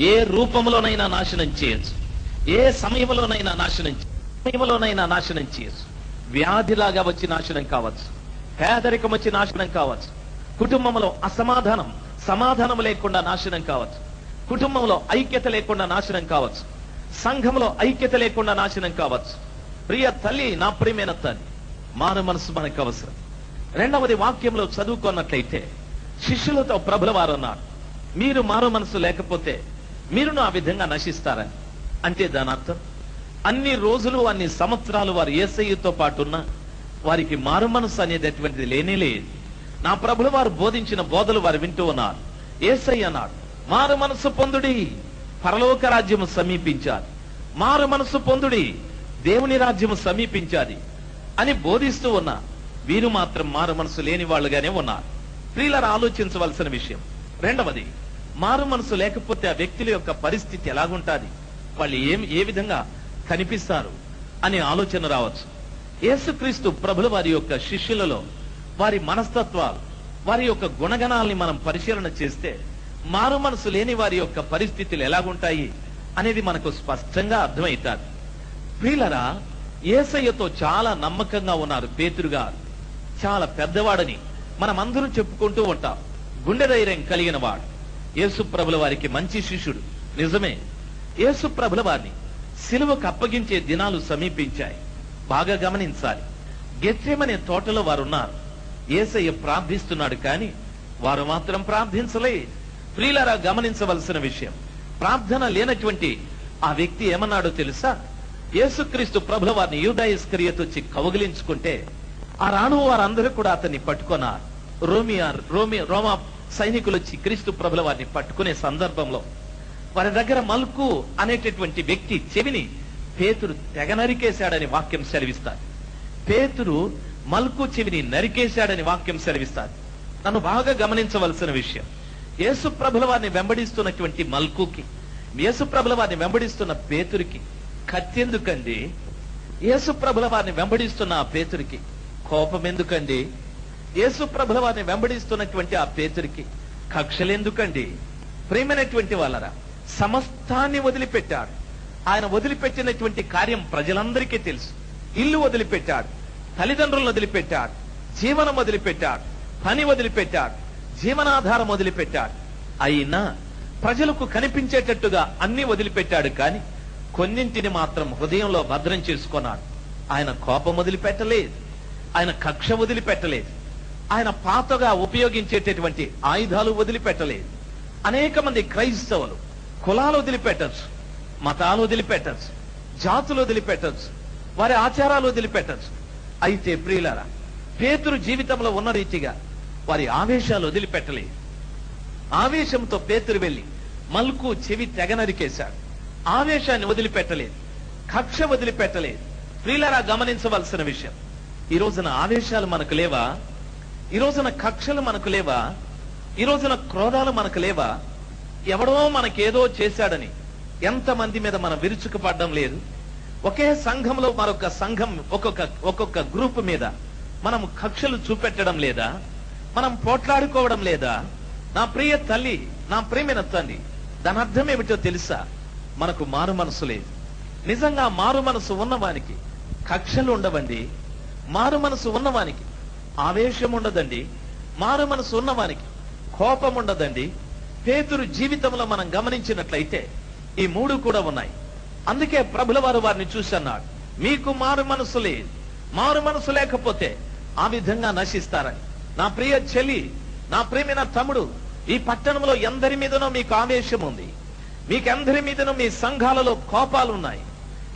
ఏ రూపంలోనైనా నాశనం చేయొచ్చు, ఏ సమయంలోనైనా నాశనం చేయొచ్చు. వ్యాధిలాగా వచ్చి నాశనం కావచ్చు, పేదరికం వచ్చి నాశనం కావచ్చు, కుటుంబంలో అసమాధానం, సమాధానం లేకుండా నాశనం కావచ్చు, కుటుంబంలో ఐక్యత లేకుండా నాశనం కావచ్చు, సంఘంలో ఐక్యత లేకుండా నాశనం కావచ్చు. ప్రియ తల్లి, నా ప్రియమైన తల్లి, మారు మనసు మనకు అవసరం. రెండవది, వాక్యంలో చదువుకున్నట్లయితే శిష్యులతో ప్రభుల వారు అన్నారు, మీరు మారు మనసు లేకపోతే మీరును ఆ విధంగా నశిస్తారని. అంటే దాని అర్థం, అన్ని రోజులు అన్ని సంవత్సరాలు వారు యేసయ్యతో పాటు ఉన్న వారికి మారు మనసు అనేటటువంటిది లేనే లేదు. నా ప్రభుల వారు బోధించిన బోధలు వారు వింటూ ఉన్నారు. యేసయ్య అన్నాడు, మారు మనసు పొందుడి, పరలోక రాజ్యము సమీపించాలి. మారు మనసు పొందుడి, దేవుని రాజ్యము సమీపించాది అని బోధిస్తూ ఉన్నా వీరు మాత్రం మారు మనసు లేని వాళ్ళుగానే ఉన్నారు. ప్రియులారా, ఆలోచించవలసిన విషయం. రెండవది, మారు మనసు లేకపోతే ఆ వ్యక్తుల యొక్క పరిస్థితి ఎలాగుంటాది, వాళ్ళు ఏ విధంగా కనిపిస్తారు అనే ఆలోచన రావచ్చు. యేసుక్రీస్తు ప్రభుల వారి యొక్క శిష్యులలో వారి మనస్తత్వాలు, వారి యొక్క గుణగణాలని మనం పరిశీలన చేస్తే మారు మనసు లేని వారి యొక్క పరిస్థితులు ఎలాగుంటాయి అనేది మనకు స్పష్టంగా అర్థమవుతాది. ప్రియులారా, యేసయ్యతో చాలా నమ్మకంగా ఉన్నారు పేతురు గారు. చాలా పెద్దవాడని మనం అందరం చెప్పుకుంటూ ఉంటాం. గుండె ధైర్యం కలిగిన వాడు. యేసు ప్రభుల వారికి మంచి శిష్యుడు, నిజమే. యేసు ప్రభుల వారిని సిలువకు అప్పగించే దినాలు సమీపించాయి. బాగా గమనించాలి. గెత్సేమనే తోటలో వారు ఉన్నారు. యేసయ్య ప్రార్థిస్తున్నాడు, కానీ వారు మాత్రం ప్రార్థించలే. ప్రియులారా, గమనించవలసిన విషయం, ప్రార్థన లేనటువంటి ఆ వ్యక్తి ఏమన్నాడో తెలుసా? యేసుక్రీస్తు ప్రభుల వారిని యూదా ఇస్కరియోతు వచ్చి కౌగిలించుకుంటే ఆ రాను వారందరూ కూడా అతన్ని పట్టుకున్నారు. రోమా సైనికులు వచ్చి క్రీస్తు ప్రభుల వారిని పట్టుకునే సందర్భంలో వారి దగ్గర మల్కు అనేటటువంటి వ్యక్తి చెవిని పేతురు తెగ నరికేశాడని వాక్యం సెలవిస్తారు. పేతురు మల్కు చెవిని నరికేశాడని వాక్యం సెలవిస్తారు. నన్ను బాగా గమనించవలసిన విషయం, యేసు ప్రభుల వారిని వెంబడిస్తున్నటువంటి మల్కుకి, యేసు ప్రభుల వారిని వెంబడిస్తున్న పేతురికి కత్తెందుకండి? యేసు ప్రభుల వారిని వెంబడిస్తున్న ఆ పేతురికి కోపం ఎందుకండి? యేసు ప్రభుల వారిని వెంబడిస్తున్నటువంటి ఆ పేతురికి కక్షలెందుకండి? ప్రేమైనటువంటి వాళ్ళరా, సమస్తాన్ని వదిలిపెట్టాడు. ఆయన వదిలిపెట్టినటువంటి కార్యం ప్రజలందరికీ తెలుసు. ఇల్లు వదిలిపెట్టాడు, తల్లిదండ్రులను వదిలిపెట్టాడు, జీవనం వదిలిపెట్టాడు, పని వదిలిపెట్టాడు, జీవనాధారం వదిలిపెట్టాడు. అయినా ప్రజలకు కనిపించేటట్టుగా అన్ని వదిలిపెట్టాడు, కానీ కొన్నింటిని మాత్రం హృదయంలో భద్రం చేసుకున్నాడు. ఆయన కోపం వదిలిపెట్టలేదు, ఆయన కక్ష వదిలిపెట్టలేదు, ఆయన పాతగా ఉపయోగించేటటువంటి ఆయుధాలు వదిలిపెట్టలేదు. అనేక మంది క్రైస్తవులు కులాలు వదిలిపెట్టచ్చు, మతాలు వదిలిపెట్టచ్చు, జాతులు వదిలిపెట్టచ్చు, వారి ఆచారాలు వదిలిపెట్టచ్చు. అయితే ప్రియులారా, పేతురు జీవితంలో ఉన్న రీతిగా వారి ఆవేశాలు వదిలిపెట్టలేదు. ఆవేశంతో పేతురు వెళ్లి మల్కు చెవి తెగ నరికేశాడు. ఆవేశాన్ని వదిలిపెట్టలేదు, కక్ష వదిలిపెట్టలేదు. ప్రియులారా, గమనించవలసిన విషయం, ఈ రోజున ఆవేశాలు మనకు లేవా? ఈ రోజున కక్షలు మనకు లేవా? ఈ రోజున క్రోధాలు మనకు లేవా? ఎవడో మనకేదో చేశాడని ఎంతమంది మీద మనం విరుచుకుపడడం లేదు? ఒకే సంఘంలో మరొక సంఘం, ఒక్కొక్క గ్రూప్ మీద మనం కక్షలు చూపెట్టడం లేదా? మనం పోట్లాడుకోవడం లేదా? నా ప్రియ తల్లి, నా ప్రియమైన తల్లి, దాని అర్థం ఏమిటో తెలుసా? మనకు మారు మనసు లేదు. నిజంగా మారు మనసు ఉన్నవానికి కక్షలు ఉండవండి మారు మనసు ఉన్నవానికి. ఆవేశం ఉండదండి మారు మనసు ఉన్నవానికి. కోపం ఉండదండి. పేతురు జీవితంలో మనం గమనించినట్లయితే ఈ మూడు కూడా ఉన్నాయి. అందుకే ప్రభుల వారు వారిని చూసి అన్నాడు, మీకు మారు మనసు లేదు. మారు మనసు లేకపోతే ఆ విధంగా నశిస్తారని. నా ప్రియ చెల్లి, నా ప్రియమైన తమ్ముడు, ఈ పట్టణంలో ఎందరి మీదనో మీకు ఆవేశం ఉంది. మీకెందరి మీదనో మీ సంఘాలలో కోపాలు ఉన్నాయి.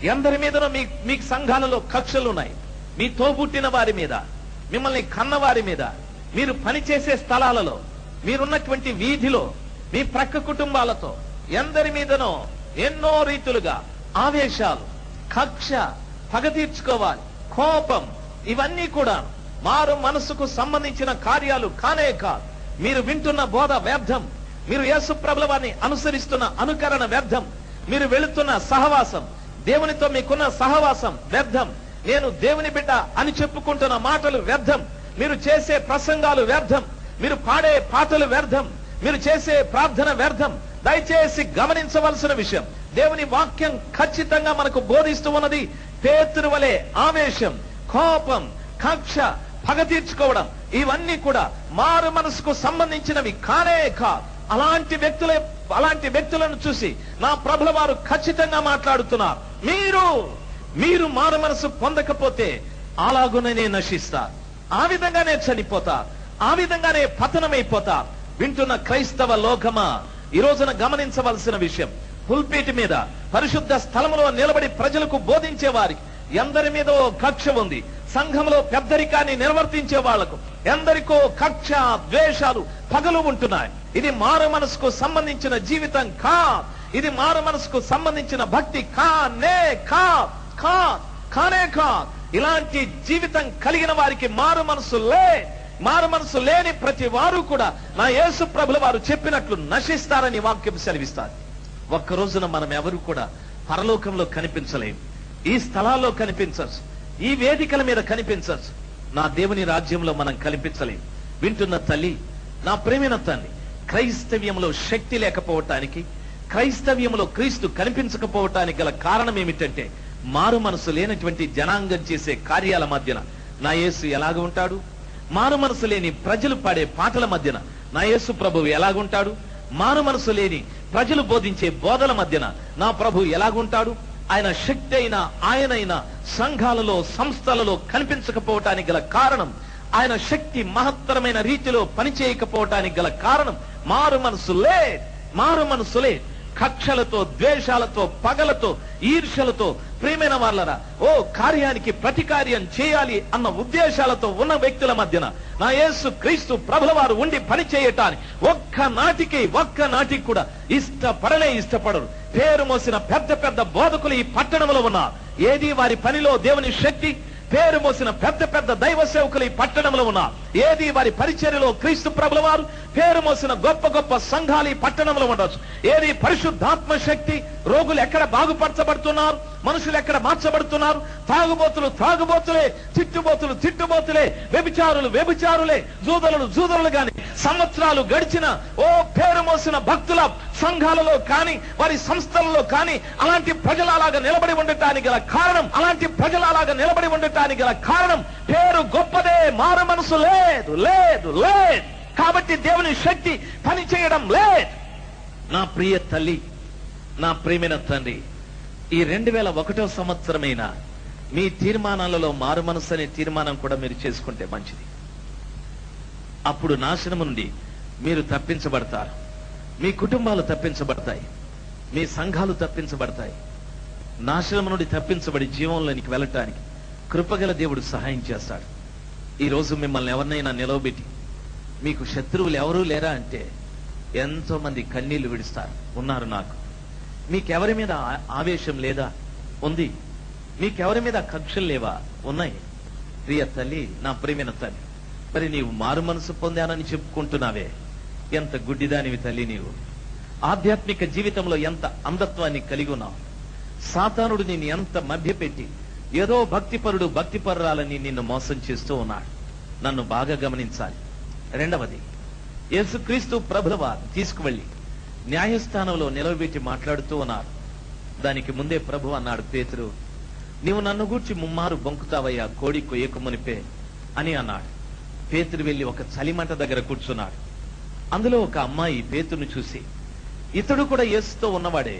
ఎందరి మీదనో మీకు సంఘాలలో కక్షలు ఉన్నాయి. మీ తోబుట్టిన వారి మీద, మిమ్మల్ని కన్నవారి మీద, మీరు పనిచేసే స్థలాలలో, మీరున్నటువంటి వీధిలో, మీ ప్రక్క కుటుంబాలతో ఎందరి మీదనో ఎన్నో రీతులుగా ఆవేశాలు, కక్ష, పగ తీర్చుకోవాలి, కోపం, ఇవన్నీ కూడా మారు మనసుకు సంబంధించిన కార్యాలు కానే కాదు. మీరు వింటున్న బోధ వ్యర్థం. మీరు యేసు ప్రభుల వారిని అనుసరిస్తున్న అనుకరణ వ్యర్థం. మీరు వెళుతున్న సహవాసం, దేవునితో మీకున్న సహవాసం వ్యర్థం. నేను దేవుని బిడ్డ అని చెప్పుకుంటున్న మాటలు వ్యర్థం. మీరు చేసే ప్రసంగాలు వ్యర్థం. మీరు పాడే పాటలు వ్యర్థం. మీరు చేసే ప్రార్థన వ్యర్థం. దయచేసి గమనించవలసిన విషయం, దేవుని వాక్యం ఖచ్చితంగా మనకు బోధిస్తూ ఉన్నది. పేతురు వలె ఆవేశం, కోపం, కక్ష, పగ తీర్చుకోవడం, ఇవన్నీ కూడా మారు మనసుకు సంబంధించినవి కానే కాదు. అలాంటి వ్యక్తులను చూసి నా ప్రభుల వారు ఖచ్చితంగా మాట్లాడుతున్నారు. మీరు మారు మనసు పొందకపోతే అలాగుననే నశిస్తారు. ఆ విధంగానే చనిపోతారు. ఆ విధంగానే పతనమైపోతారు. వింటున్న క్రైస్తవ లోకమా, ఈ రోజున గమనించవలసిన విషయం, పుల్పీటి మీద పరిశుద్ధ స్థలములో నిలబడి ప్రజలకు బోధించే వారికి ఎందరి మీద కక్ష ఉంది. సంఘంలో పెద్దరికాన్ని నిర్వర్తించే వాళ్లకు ఎందరికో కక్ష, ద్వేషాలు, పగలు ఉంటున్నాయి. ఇది మారు మనసుకు సంబంధించిన జీవితం కాదు. ఇది మారు మనసుకు సంబంధించిన భక్తి కానే కాదు. ఇలాంటి జీవితం కలిగిన వారికి మారు మనసు లేని ప్రతి వారు కూడా నా యేసు ప్రభుల వారు చెప్పినట్లు నశిస్తారని వాక్యం సెలవిస్తారు. ఒక్క రోజున మనం ఎవరు కూడా పరలోకంలో కనిపించలేం. ఈ స్థలాల్లో కనిపించచ్చు, ఈ వేదికల మీద కనిపించచ్చు. నా దేవుని రాజ్యంలో మనం కనిపించలేం. వింటున్న తల్లి, నా ప్రేమైన తల్లి, క్రైస్తవ్యంలో శక్తి లేకపోవటానికి, క్రైస్తవ్యంలో క్రీస్తు కనిపించకపోవటానికి గల కారణం ఏమిటంటే, మారు మనసు లేనటువంటి జనాంగం చేసే కార్యాల మధ్యన నా యేసు ఎలాగ ఉంటాడు? మారు మనసు లేని ప్రజలు పాడే పాటల మధ్యన నా యేసు ప్రభువు ఎలాగుంటాడు? మారు మనసు లేని ప్రజలు బోధించే బోధల మధ్యన నా ప్రభు ఎలాగుంటాడు? ఆయన శక్తి అయినా ఆయనైనా సంఘాలలో, సంస్థలలో కనిపించకపోవటానికి గల కారణం, ఆయన శక్తి మహత్తరమైన రీతిలో పనిచేయకపోవటానికి గల కారణం మారు మనసులే. కక్షలతో, ద్వేషాలతో, పగలతో, ఈర్ష్యలతో, ప్రియమైన వాళ్ళరా, కార్యానికి ప్రతికార్యం చేయాలి అన్న ఉద్దేశాలతో ఉన్న వ్యక్తుల మధ్యన నా యేసు క్రీస్తు ప్రభుల వారు ఉండి పని చేయటానికి ఒక్క నాటికి కూడా ఇష్టపడరు. పేరు మోసిన పెద్ద పెద్ద బోధకులు ఈ పట్టణంలో ఉన్నారు. ఏది వారి పనిలో దేవుని శక్తి? పేరు మోసిన పెద్ద పెద్ద దైవ సేవకులు ఈ పట్టణంలో ఉన్నారు. ఏది వారి పరిచర్యలో క్రీస్తు ప్రభుల వారు? పేరు మోసిన గొప్ప గొప్ప సంఘాలు ఈ పట్టణంలో ఉండొచ్చు. ఏది పరిశుద్ధాత్మ శక్తి? రోగులు ఎక్కడ బాగుపరచబడుతున్నారు? మనుషులు ఎక్కడ మార్చబడుతున్నారు? త్రాగుబోతులే, తిట్టుబోతులే, వ్యభిచారులే, జూదరులు గాని సంవత్సరాలు గడిచిన పేరు మోసిన భక్తుల సంఘాలలో కాని, వారి సంస్థలలో కాని అలాంటి ప్రజలు అలాగా నిలబడి ఉండటానికి గల కారణం పేరు గొప్పదే, మారు మనసు లేదు. కాబట్టి దేవుని శక్తి పని చేయడం లేదు. నా ప్రియ తల్లి, నా ప్రియమైన తండ్రి, ఈ 2001వ సంవత్సరమైన మీ తీర్మానాలలో మారు మనసు అనే తీర్మానం కూడా మీరు చేసుకుంటే మంచిది. అప్పుడు నాశనం నుండి మీరు తప్పించబడతారు. మీ కుటుంబాలు తప్పించబడతాయి. మీ సంఘాలు తప్పించబడతాయి. నాశనం నుండి తప్పించబడి జీవంలోనికి వెళ్ళటానికి కృపగల దేవుడు సహాయం చేస్తాడు. ఈ రోజు మిమ్మల్ని ఎవరినైనా నిలవబెట్టి మీకు శత్రువులు ఎవరూ లేరా అంటే ఎంతో మంది కన్నీళ్లు విడుస్తారు. ఉన్నారు. నాకు మీకెవరి మీద ఆవేశం లేదా? ఉంది. మీకెవరి మీద కక్షలు లేవా? ఉన్నాయి. ప్రియ తల్లి, నా ప్రియమైన తల్లి, మరి నీవు మారు మనసు పొందానని చెప్పుకుంటున్నావే, ఎంత గుడ్డిదానివి తల్లి. నీవు ఆధ్యాత్మిక జీవితంలో ఎంత అంధత్వాన్ని కలిగి ఉన్నావు. సాతానుడు నిన్ను ఎంత మభ్యపెట్టి ఏదో భక్తిపరురాలని నిన్ను మోసం చేస్తూ ఉన్నాడు. నన్ను బాగా గమనించాలి. రెండవది, యేసుక్రీస్తు ప్రభుల వారు తీసుకువెళ్లి న్యాయస్థానంలో నిలవబెట్టి మాట్లాడుతూ ఉన్నారు. దానికి ముందే ప్రభు అన్నాడు, పేతురు, నీవు నన్ను గూర్చి ముమ్మారు బొంకుతావయ్యా కోడి కొయ్యకు మునిపే అని అన్నాడు. పేతురు వెళ్లి ఒక చలిమంట దగ్గర కూర్చున్నాడు. అందులో ఒక అమ్మాయి పేతురును చూసి, ఇతడు కూడా యేసుతో ఉన్నవాడే,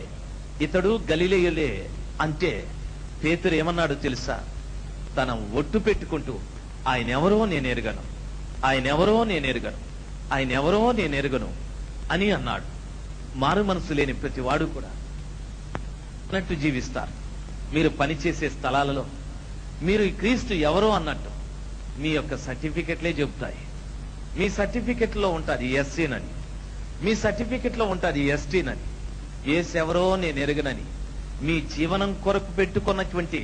ఇతడు గలిలయులే అంటే పేతురు ఏమన్నాడు తెలుసా? తన ఒట్టు పెట్టుకుంటూ, ఆయనెవరో నేనెరుగను, ఆయనెవరో నేనెరుగను, ఆయనెవరో నేనెరుగను అని అన్నాడు. మారు మనసు లేని ప్రతి వాడు కూడా అన్నట్టు జీవిస్తారు. మీరు పనిచేసే స్థలాలలో మీరు ఈ క్రీస్తు ఎవరో అన్నట్టు మీ యొక్క సర్టిఫికెట్లే చెబుతాయి. మీ సర్టిఫికెట్ లో ఉంటుంది ఎస్సీనని, మీ సర్టిఫికెట్ లో ఉంటుంది ఎస్టీనని, ఏసెవరో నేను ఎరగనని మీ జీవనం కొరకు పెట్టుకున్నటువంటి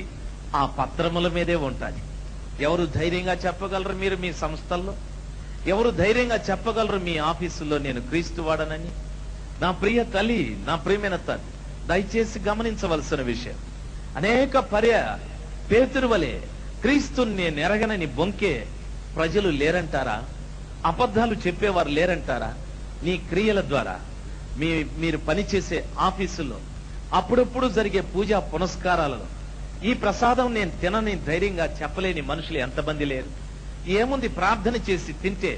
ఆ పత్రముల మీదే ఉంటుంది. ఎవరు ధైర్యంగా చెప్పగలరు? మీరు మీ సంస్థల్లో ఎవరు ధైర్యంగా చెప్పగలరు మీ ఆఫీసుల్లో నేను క్రీస్తు వాడనని? నా ప్రియ తల్లి, నా ప్రియమైన తల్లి, దయచేసి గమనించవలసిన విషయం, అనేక పేతురు వలె క్రీస్తుని నేను ఎరగనని బొంకే ప్రజలు లేరంటారా? అబద్ధాలు చెప్పేవారు లేరంటారా? నీ క్రియల ద్వారా మీరు పనిచేసే ఆఫీసుల్లో అప్పుడప్పుడు జరిగే పూజా పునస్కారాలలో ఈ ప్రసాదం నేను తినని ధైర్యంగా చెప్పలేని మనుషులు ఎంతమంది లేరు? ఏముంది, ప్రార్థన చేసి తింటే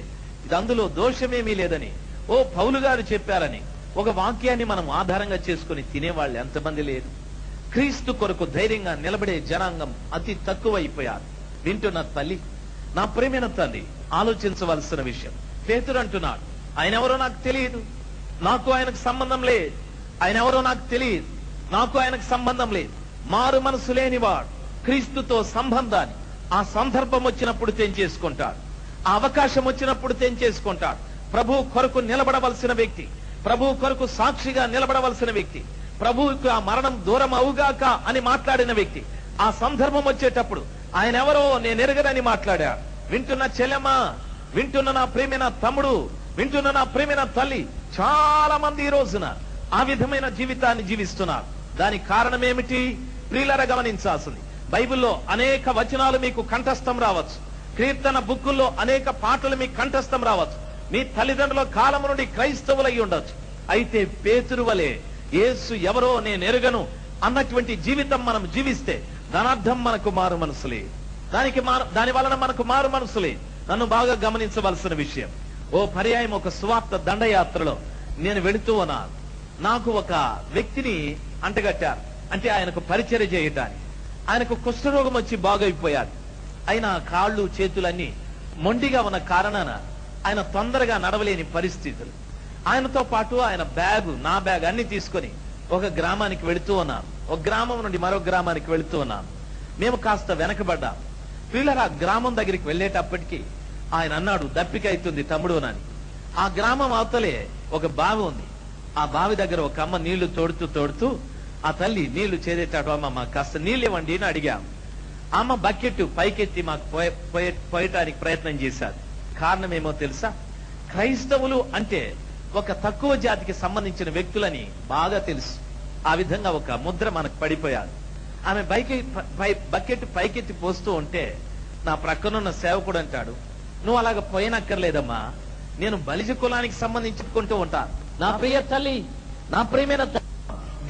ఇది అందులో దోషమేమీ లేదని ఓ పౌలు గారు చెప్పారని ఒక వాక్యాన్ని మనం ఆధారంగా చేసుకుని తినేవాళ్ళు ఎంతమంది లేరు? క్రీస్తు కొరకు ధైర్యంగా నిలబడే జనాంగం అతి తక్కువైపోయారు. వింటున్న తల్లి, నా ప్రేమైన తల్లి, ఆలోచించవలసిన విషయం. పేతురు అంటున్నాడు, ఆయనెవరో నాకు తెలియదు, నాకు ఆయనకు సంబంధం లేదు, ఆయనెవరో నాకు తెలియదు, నాకు ఆయనకు సంబంధం లేదు. మారు మనసు లేనివాడు క్రీస్తుతో సంబంధాన్ని ఆ సందర్భం వచ్చినప్పుడు తెంచేసుకుంటాడు, ఆ అవకాశం వచ్చినప్పుడు తెంచేసుకుంటాడు. ప్రభు కొరకు నిలబడవలసిన వ్యక్తి, ప్రభు కొరకు సాక్షిగా నిలబడవలసిన వ్యక్తి, ప్రభువుకు ఆ మరణం దూరం అవుగాక అని మాట్లాడిన వ్యక్తి ఆ సందర్భం వచ్చేటప్పుడు ఆయన ఎవరో నేను ఎరగనని మాట్లాడాడు. వింటున్న చెల్లెమ్మ, వింటున్న నా ప్రేమైన తమ్ముడు, వింటున్న నా ప్రేమైన తల్లి, చాలా మంది ఈ రోజున ఆ విధమైన జీవితాన్ని జీవిస్తున్నారు. దానికి కారణం ఏమిటి? ప్రియులారా, గమనించాల్సింది, బైబిల్లో అనేక వచనాలు మీకు కంఠస్థం రావచ్చు, కీర్తన బుక్కుల్లో అనేక పాటలు మీకు కంఠస్థం రావచ్చు, మీ తల్లిదండ్రుల కాలం నుండి క్రైస్తవులై ఉండొచ్చు. అయితే పేతురు వలె యేసు ఎవరో నేను ఎరుగను అన్నటువంటి జీవితం మనం జీవిస్తే దానర్థం మనకు మారు మనసులే, దాని వలన మనకు మారు మనసులే. నన్ను బాగా గమనించవలసిన విషయం, ఓ పర్యాయం ఒక సువార్త దండయాత్రలో నేను వెళుతూ ఉన్నాను. నాకు ఒక వ్యక్తిని అంటగట్టారు, అంటే ఆయనకు పరిచర్య చేయటానికి. ఆయనకు కుష్ఠరోగం వచ్చి బాగైపోయాడు. ఆయన కాళ్ళు చేతులన్నీ మొండిగా ఉన్న కారణాన ఆయన తొందరగా నడవలేని పరిస్థితులు. ఆయనతో పాటు ఆయన బ్యాగు, నా బ్యాగ్ అన్ని తీసుకొని ఒక గ్రామానికి వెళుతూ ఉన్నాను. ఒక గ్రామం నుండి మరో గ్రామానికి వెళుతూ ఉన్నాను. మేము కాస్త వెనకబడ్డాం. పిల్లలు ఆ గ్రామం దగ్గరికి వెళ్ళేటప్పటికీ ఆయన అన్నాడు, దప్పిక అవుతుంది తమ్ముడు అని. ఆ గ్రామం అవతలే ఒక బావి ఉంది. ఆ బావి దగ్గర ఒక అమ్మ నీళ్లు తోడుతూ ఆ తల్లి నీళ్లు చేదేటాడు, అమ్మ మాకు కాస్త నీళ్ళు ఇవ్వండి అని అడిగాం. అమ్మ బకెట్ పైకెత్తి మాకు పోయటానికి ప్రయత్నం చేశారు. కారణం ఏమో తెలుసా? క్రైస్తవులు అంటే ఒక తక్కువ జాతికి సంబంధించిన వ్యక్తులని బాగా తెలుసు. ఆ విధంగా ఒక ముద్ర మనకు పడిపోయారు. ఆమె బకెట్ పైకెత్తి పోస్తూ ఉంటే నా ప్రక్కనున్న సేవకుడు అంటాడు, నువ్వు అలాగ పోయినక్కర్లేదమ్మా, నేను బలిజ కులానికి సంబంధించుకుంటూ ఉంటాను. నా ప్రియ తల్లి, నా ప్రియమైన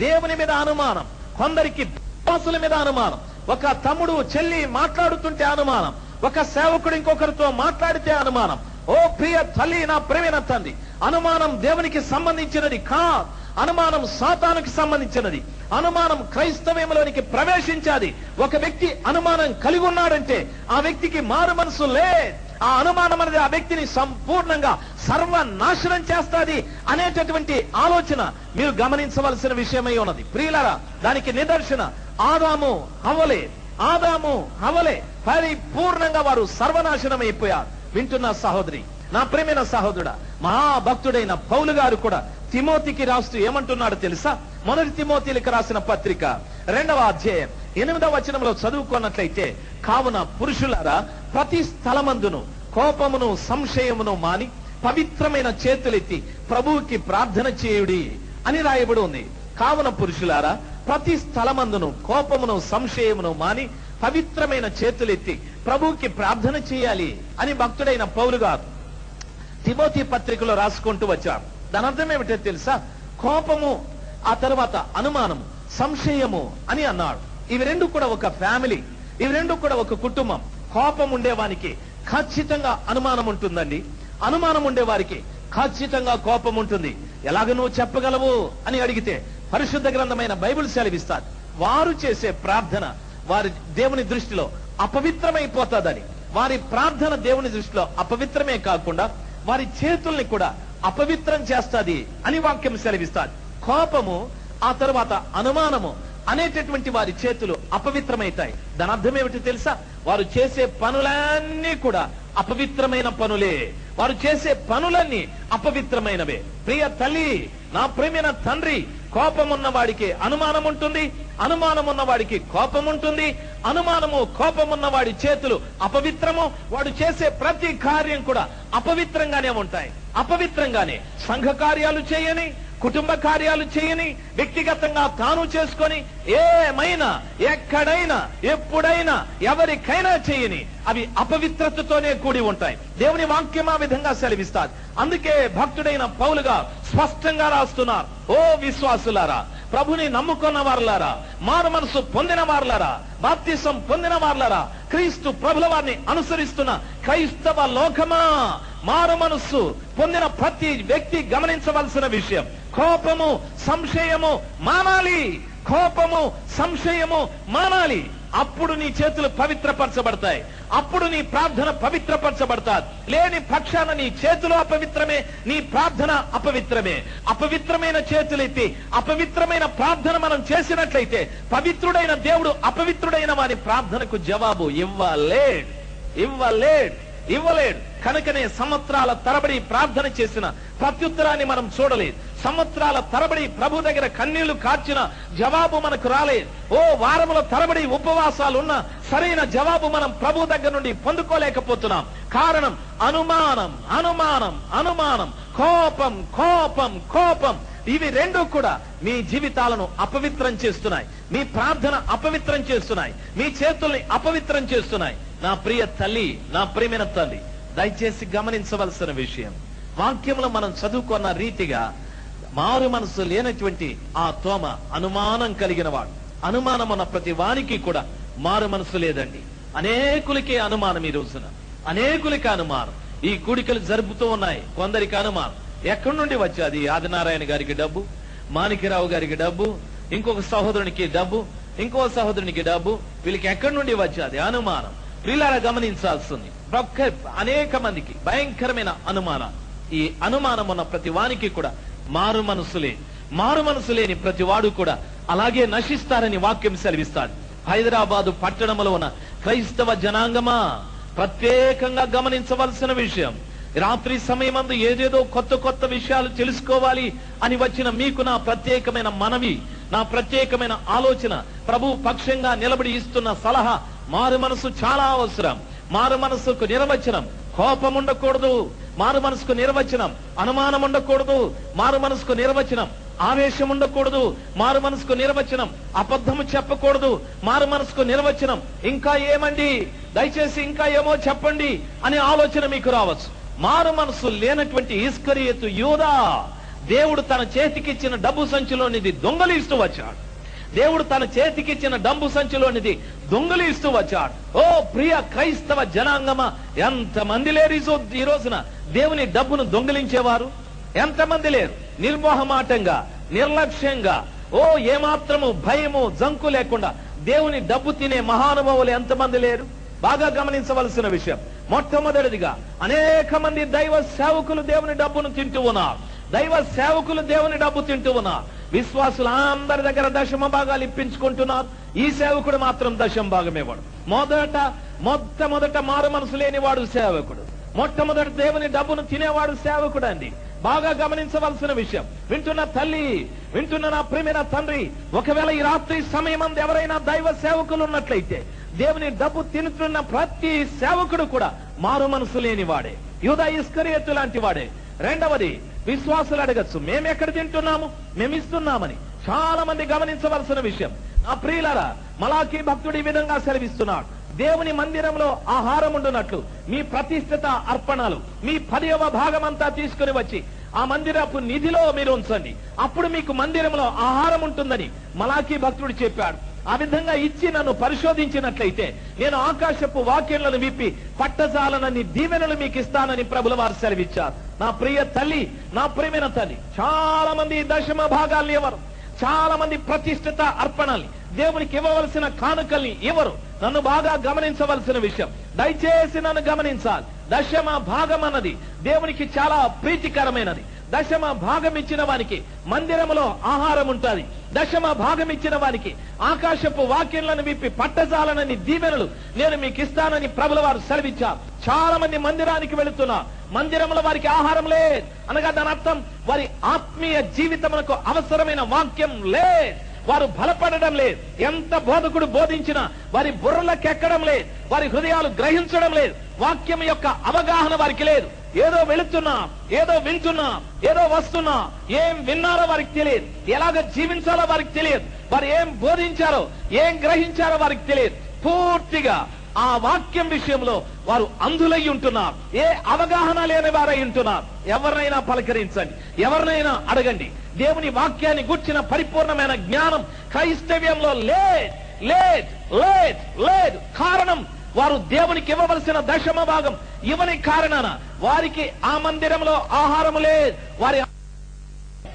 దేవుని మీద అనుమానం, కొందరికి విశ్వాసుల మీద అనుమానం, ఒక తమ్ముడు చెల్లి మాట్లాడుతుంటే అనుమానం, ఒక సేవకుడు ఇంకొకరితో మాట్లాడితే అనుమానం. ఓ ప్రియ తల్లి, నా ప్రియమైన తండ్రి, అనుమానం దేవునికి సంబంధించినది కాదు, అనుమానం సాతానుకి సంబంధించినది. అనుమానం క్రైస్తవ్యంలోనికి ప్రవేశించాది. ఒక వ్యక్తి అనుమానం కలిగి ఉన్నాడంటే ఆ వ్యక్తికి మారు మనసు లేదు. ఆ అనుమానం అనేది ఆ వ్యక్తిని సంపూర్ణంగా సర్వనాశనం చేస్తాది అనేటటువంటి ఆలోచన మీరు గమనించవలసిన విషయమై ఉన్నది. ప్రియులారా, దానికి నిదర్శన ఆదాము హవ్వలే పరిపూర్ణంగా వారు సర్వనాశనం అయిపోయారు. వింటున్న సహోదరి, నా ప్రియమైన సహోదరుడా, మహాభక్తుడైన పౌలు గారు కూడా తిమోతికి రాస్తూ ఏమంటున్నాడు తెలుసా? మొదటి తిమోతికి రాసిన పత్రిక 2వ అధ్యాయం 8వ వచనంలో చదువుకున్నట్లయితే, కావున పురుషులారా, ప్రతి స్థలమందును కోపమును సంశయమును మాని పవిత్రమైన చేతులెత్తి ప్రభువుకి ప్రార్థన చేయుడి అని రాయబడి ఉంది. కావున పురుషులారా, ప్రతి స్థలమందును కోపమును సంశయమును మాని పవిత్రమైన చేతులెత్తి ప్రభువుకి ప్రార్థన చేయాలి అని భక్తుడైన పౌలు గారు తిమోతి పత్రికలో రాసుకుంటూ వచ్చారు. దాని అర్థం ఏమిటో తెలుసా? కోపము, ఆ తర్వాత అనుమానము, సంశయము అని అన్నాడు. ఇవి రెండు కూడా ఒక ఫ్యామిలీ, ఇవి రెండు కూడా ఒక కుటుంబం. కోపం ఉండేవానికి ఖచ్చితంగా అనుమానం ఉంటుందండి. అనుమానం ఉండేవారికి ఖచ్చితంగా కోపం ఉంటుంది. ఎలాగ నువ్వు చెప్పగలవు అని అడిగితే పరిశుద్ధ గ్రంథమైన బైబిల్ సెలవిస్తారు, వారు చేసే ప్రార్థన వారి దేవుని దృష్టిలో అపవిత్రమైపోతాదని. వారి ప్రార్థన దేవుని దృష్టిలో అపవిత్రమే కాకుండా వారి చేతుల్ని కూడా అపవిత్రం చేస్తాది అని వాక్యం సెలవిస్తారు. కోపము, ఆ తరువాత అనుమానము అనేటటువంటి వారి చేతులు అపవిత్రమైతాయి. దాని అర్థం ఏమిటి తెలుసా? వారు చేసే పనులన్నీ కూడా అపవిత్రమైన పనులే. వారు చేసే పనులన్నీ అపవిత్రమైనవే. ప్రియ తల్లి, నా ప్రియమైన తండ్రి, కోపం ఉన్న వాడికి అనుమానం ఉంటుంది, అనుమానం ఉన్న వాడికి కోపం ఉంటుంది. అనుమానము, కోపం ఉన్న వాడి చేతులు అపవిత్రము. వాడు చేసే ప్రతి కార్యం కూడా అపవిత్రంగానే ఉంటాయి. అపవిత్రంగానే సంఘ కార్యాలు చేయని, కుటుంబ కార్యాలు చేయని, వ్యక్తిగతంగా తాను చేసుకొని ఏమైనా, ఎక్కడైనా, ఎప్పుడైనా, ఎవరికైనా చేయని అవి అపవిత్రతతోనే కూడి ఉంటాయి. దేవుని వాక్యం ఆ విధంగా సెలవిస్తారు. అందుకే భక్తుడైన పౌలుగా స్పష్టంగా రాస్తున్నారు, ఓ విశ్వాసులారా, ప్రభుని నమ్ముకున్న వారులారా, మారు మనసు పొందిన వారులారా, బాప్తిసం పొందిన వారులారా, క్రీస్తు ప్రభుల వారిని అనుసరిస్తున్న క్రైస్తవ లోకమా, మారు మనస్సు పొందిన ప్రతి వ్యక్తి గమనించవలసిన విషయం, కోపము, సంశయము మానాలి. కోపము, సంశయము మానాలి. అప్పుడు నీ చేతులు పవిత్రపరచబడతాయి. అప్పుడు నీ ప్రార్థన పవిత్రపరచబడతాది. లేని పక్షాన నీ చేతులు అపవిత్రమే, నీ ప్రార్థన అపవిత్రమే. అపవిత్రమైన చేతులైతే, అపవిత్రమైన ప్రార్థన మనం చేసినట్లయితే పవిత్రుడైన దేవుడు అపవిత్రుడైన వారి ప్రార్థనకు జవాబు ఇవ్వలేడు. కనుకనే సంవత్సరాల తరబడి ప్రార్థన చేసిన ప్రత్యుత్తరాన్ని మనం చూడలేదు. సంవత్సరాల తరబడి ప్రభు దగ్గర కన్నీళ్లు కార్చిన జవాబు మనకు రాలేదు. ఓ వారముల తరబడి ఉపవాసాలు ఉన్న సరైన జవాబు మనం ప్రభు దగ్గర నుండి పొందుకోలేకపోతున్నాం. కారణం అనుమానం, కోపం. ఇవి రెండు కూడా మీ జీవితాలను అపవిత్రం చేస్తున్నాయి. మీ ప్రార్థన అపవిత్రం చేస్తున్నాయి. మీ చేతుల్ని అపవిత్రం చేస్తున్నాయి. నా ప్రియ తల్లి, నా ప్రియమైన తల్లి, దయచేసి గమనించవలసిన విషయం, వాక్యంలో మనం చదువుకున్న రీతిగా మారు మనసు లేనటువంటి ఆ తోమ అనుమానం కలిగిన వాడు. అనుమానం ఉన్న ప్రతి వానికి కూడా మారు మనసు లేదండి. అనేకులకి అనుమానం. ఈ రోజున అనేకులకి అనుమానం. ఈ కూడికలు జరుపుతూ ఉన్నాయి. కొందరికి అనుమానం ఎక్కడి నుండి వచ్చేది? ఆదినారాయణ గారికి డబ్బు, మాణిక్యరావు గారికి డబ్బు, ఇంకొక సహోదరునికి డబ్బు, ఇంకో సహోదరునికి డబ్బు, వీళ్ళకి ఎక్కడి నుండి వచ్చేది? అనుమానం. వీళ్ళలా గమనించాల్సింది. అనేక మందికి భయంకరమైన అనుమానం. ఈ అనుమానం ఉన్న ప్రతి వానికి కూడా మారు మనసు లేని ప్రతి వాడు కూడా అలాగే నశిస్తారని వాక్యం సెలవిస్తాడు. హైదరాబాదు పట్టణంలో ఉన్న క్రైస్తవ జనాంగమా, ప్రత్యేకంగా గమనించవలసిన విషయం, రాత్రి సమయమందు ఏదేదో కొత్త విషయాలు తెలుసుకోవాలి అని వచ్చిన మీకు నా ప్రత్యేకమైన మనవి, నా ప్రత్యేకమైన ఆలోచన, ప్రభు పక్షంగా నిలబడి ఇస్తున్న సలహా, మారు మనసు చాలా అవసరం. మారు మనసుకు నిర్వచనం కోపం ఉండకూడదు. మారు మనసుకు నిర్వచనం అనుమానం ఉండకూడదు. మారు మనసుకు నిర్వచనం ఆవేశం ఉండకూడదు. మారు మనసుకు నిర్వచనం అబద్ధము చెప్పకూడదు. మారు మనసుకు నిర్వచనం ఇంకా ఏమండి, దయచేసి ఇంకా ఏమో చెప్పండి అనే ఆలోచన మీకు రావచ్చు. మారు మనసు లేనటువంటి ఇస్కరియోతు యూదా దేవుడు తన చేతికిచ్చిన డబ్బు సంచిలోనిది దొంగలిస్తూ వచ్చాడు. దేవుడు తన చేతికిచ్చిన డబ్బు సంచిలోనిది దొంగలిస్తూ వచ్చాడు. ఓ ప్రియ క్రైస్తవ జనాంగమా, ఎంతమంది లేరు ఈ రోజున దేవుని డబ్బును దొంగిలించేవారు? ఎంతమంది లేరు? నిర్మోహమాటంగా, నిర్లక్ష్యంగా, ఓ ఏమాత్రము భయము జంకు లేకుండా దేవుని డబ్బు తినే మహానుభావులు ఎంతమంది లేరు? బాగా గమనించవలసిన విషయం, మొట్టమొదటిదిగా అనేక మంది దైవ సేవకులు దేవుని డబ్బును తింటూ ఉన్నారు. దైవ సేవకులు దేవుని డబ్బు తింటూ ఉన్నారు. విశ్వాసులు అందరి దగ్గర దశమ భాగాలు ఇప్పించుకుంటున్నారు. ఈ సేవకుడు మాత్రం దశమ భాగం ఇవ్వడు. మొట్టమొదట మారు మనసు లేనివాడు సేవకుడు. మొట్టమొదటి దేవుని డబ్బును తినేవాడు సేవకుడు అండి. బాగా గమనించవలసిన విషయం, వింటున్న తల్లి, వింటున్న నా ప్రియమైన తండ్రి, ఒకవేళ ఈ రాత్రి సమయం ఎవరైనా దైవ సేవకులు ఉన్నట్లయితే దేవుని డబ్బు తింటున్న ప్రతి సేవకుడు కూడా మారు మనసు లేనివాడే, యూదా ఇస్కరియోతు లాంటి వాడే. రెండవది, విశ్వాసులు అడగచ్చు, మేమెక్కడ తింటున్నాము, మేమిస్తున్నామని. చాలా మంది గమనించవలసిన విషయం, నా ప్రియులారా, మలాకీ భక్తుడు ఈ విధంగా సెలవిస్తున్నాడు, దేవుని మందిరంలో ఆహారం ఉండునట్లు మీ ప్రతిష్ఠిత అర్పణలు మీ 10వ భాగమంతా తీసుకుని వచ్చి ఆ మందిరపు నిధిలో మీరు ఉంచండి, అప్పుడు మీకు మందిరంలో ఆహారం ఉంటుందని మలాకీ భక్తుడు చెప్పాడు. ఆ విధంగా ఇచ్చి నన్ను పరిశోధించినట్లయితే నేను ఆకాశపు వాక్యములను విప్పి పట్టజాలనని దీవెనలు మీకు ఇస్తానని ప్రభుల వారు సెలవిచ్చారు. నా ప్రియ తల్లి, నా ప్రియమైన తల్లి, చాలా మంది దశమ భాగాల్ని ఇవ్వరు, చాలా మంది ప్రతిష్ఠిత అర్పణల్ని, దేవునికి ఇవ్వవలసిన కానుకల్ని ఇవ్వరు. నన్ను బాగా గమనించవలసిన విషయం, దయచేసి నన్ను గమనించాలి. దశమ భాగం అన్నది దేవునికి చాలా ప్రీతికరమైనది. దశమ భాగం ఇచ్చిన వానికి మందిరములో ఆహారం ఉంటుంది. దశమ భాగం ఇచ్చిన వానికి ఆకాశపు వాక్యములను విప్పి పట్టజాలనని దీవెనలు నేను మీకు ఇస్తానని ప్రభుల వారు సెలవిచ్చారు. చాలా మంది మందిరానికి వెళుతున్నారు, మందిరంలో వారికి ఆహారం లేదు అనగా దాని అర్థం వారి ఆత్మీయ జీవితమునకు అవసరమైన వాక్యం లేదు. వారు బలపడడం లేదు. ఎంత బోధకుడు బోధించినా వారి బుర్రలకెక్కడం లేదు, వారి హృదయాలు గ్రహించడం లేదు. వాక్యం యొక్క అవగాహన వారికి లేదు. ఏదో వెళుతున్నా, ఏదో వింటున్నా, ఏదో వస్తున్నా, ఏం విన్నారో వారికి తెలియదు, ఎలాగ జీవించాలో వారికి తెలియదు, వారు ఏం బోధించారో ఏం గ్రహించారో వారికి తెలియదు. పూర్తిగా ఆ వాక్యం విషయంలో వారు అంధులై ఉంటున్నారు. ఏ అవగాహన లేని వారై ఉంటున్నారు. ఎవరినైనా పలకరించండి, ఎవరినైనా అడగండి. దేవుని వాక్యాన్ని గుర్చిన పరిపూర్ణమైన జ్ఞానం క్రైస్తవ్యంలో లేదు. కారణం వారు దేవునికి ఇవ్వవలసిన దశమ భాగం ఇవ్వని కారణాన వారికి ఆ మందిరంలో ఆహారం లేదు. వారి